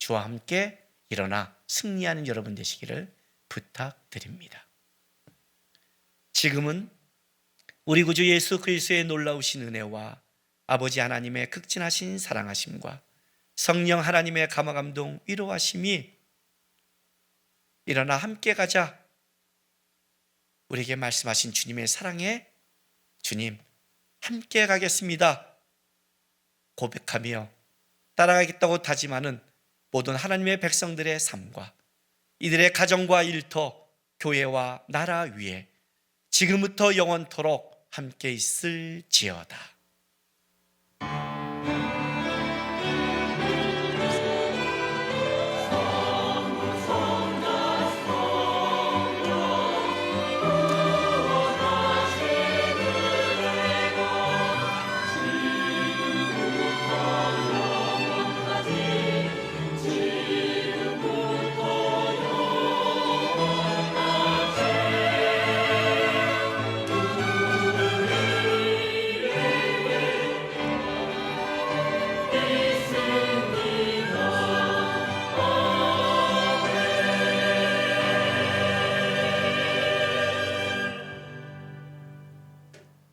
주와 함께 일어나 승리하는 여러분 되시기를 부탁드립니다. 지금은 우리 구주 예수 그리스도의 놀라우신 은혜와 아버지 하나님의 극진하신 사랑하심과 성령 하나님의 감화감동 위로하심이 일어나 함께 가자 우리에게 말씀하신 주님의 사랑에 주님 함께 가겠습니다 고백하며 따라가겠다고 다짐하는 모든 하나님의 백성들의 삶과 이들의 가정과 일터, 교회와 나라 위에 지금부터 영원토록 함께 있을지어다.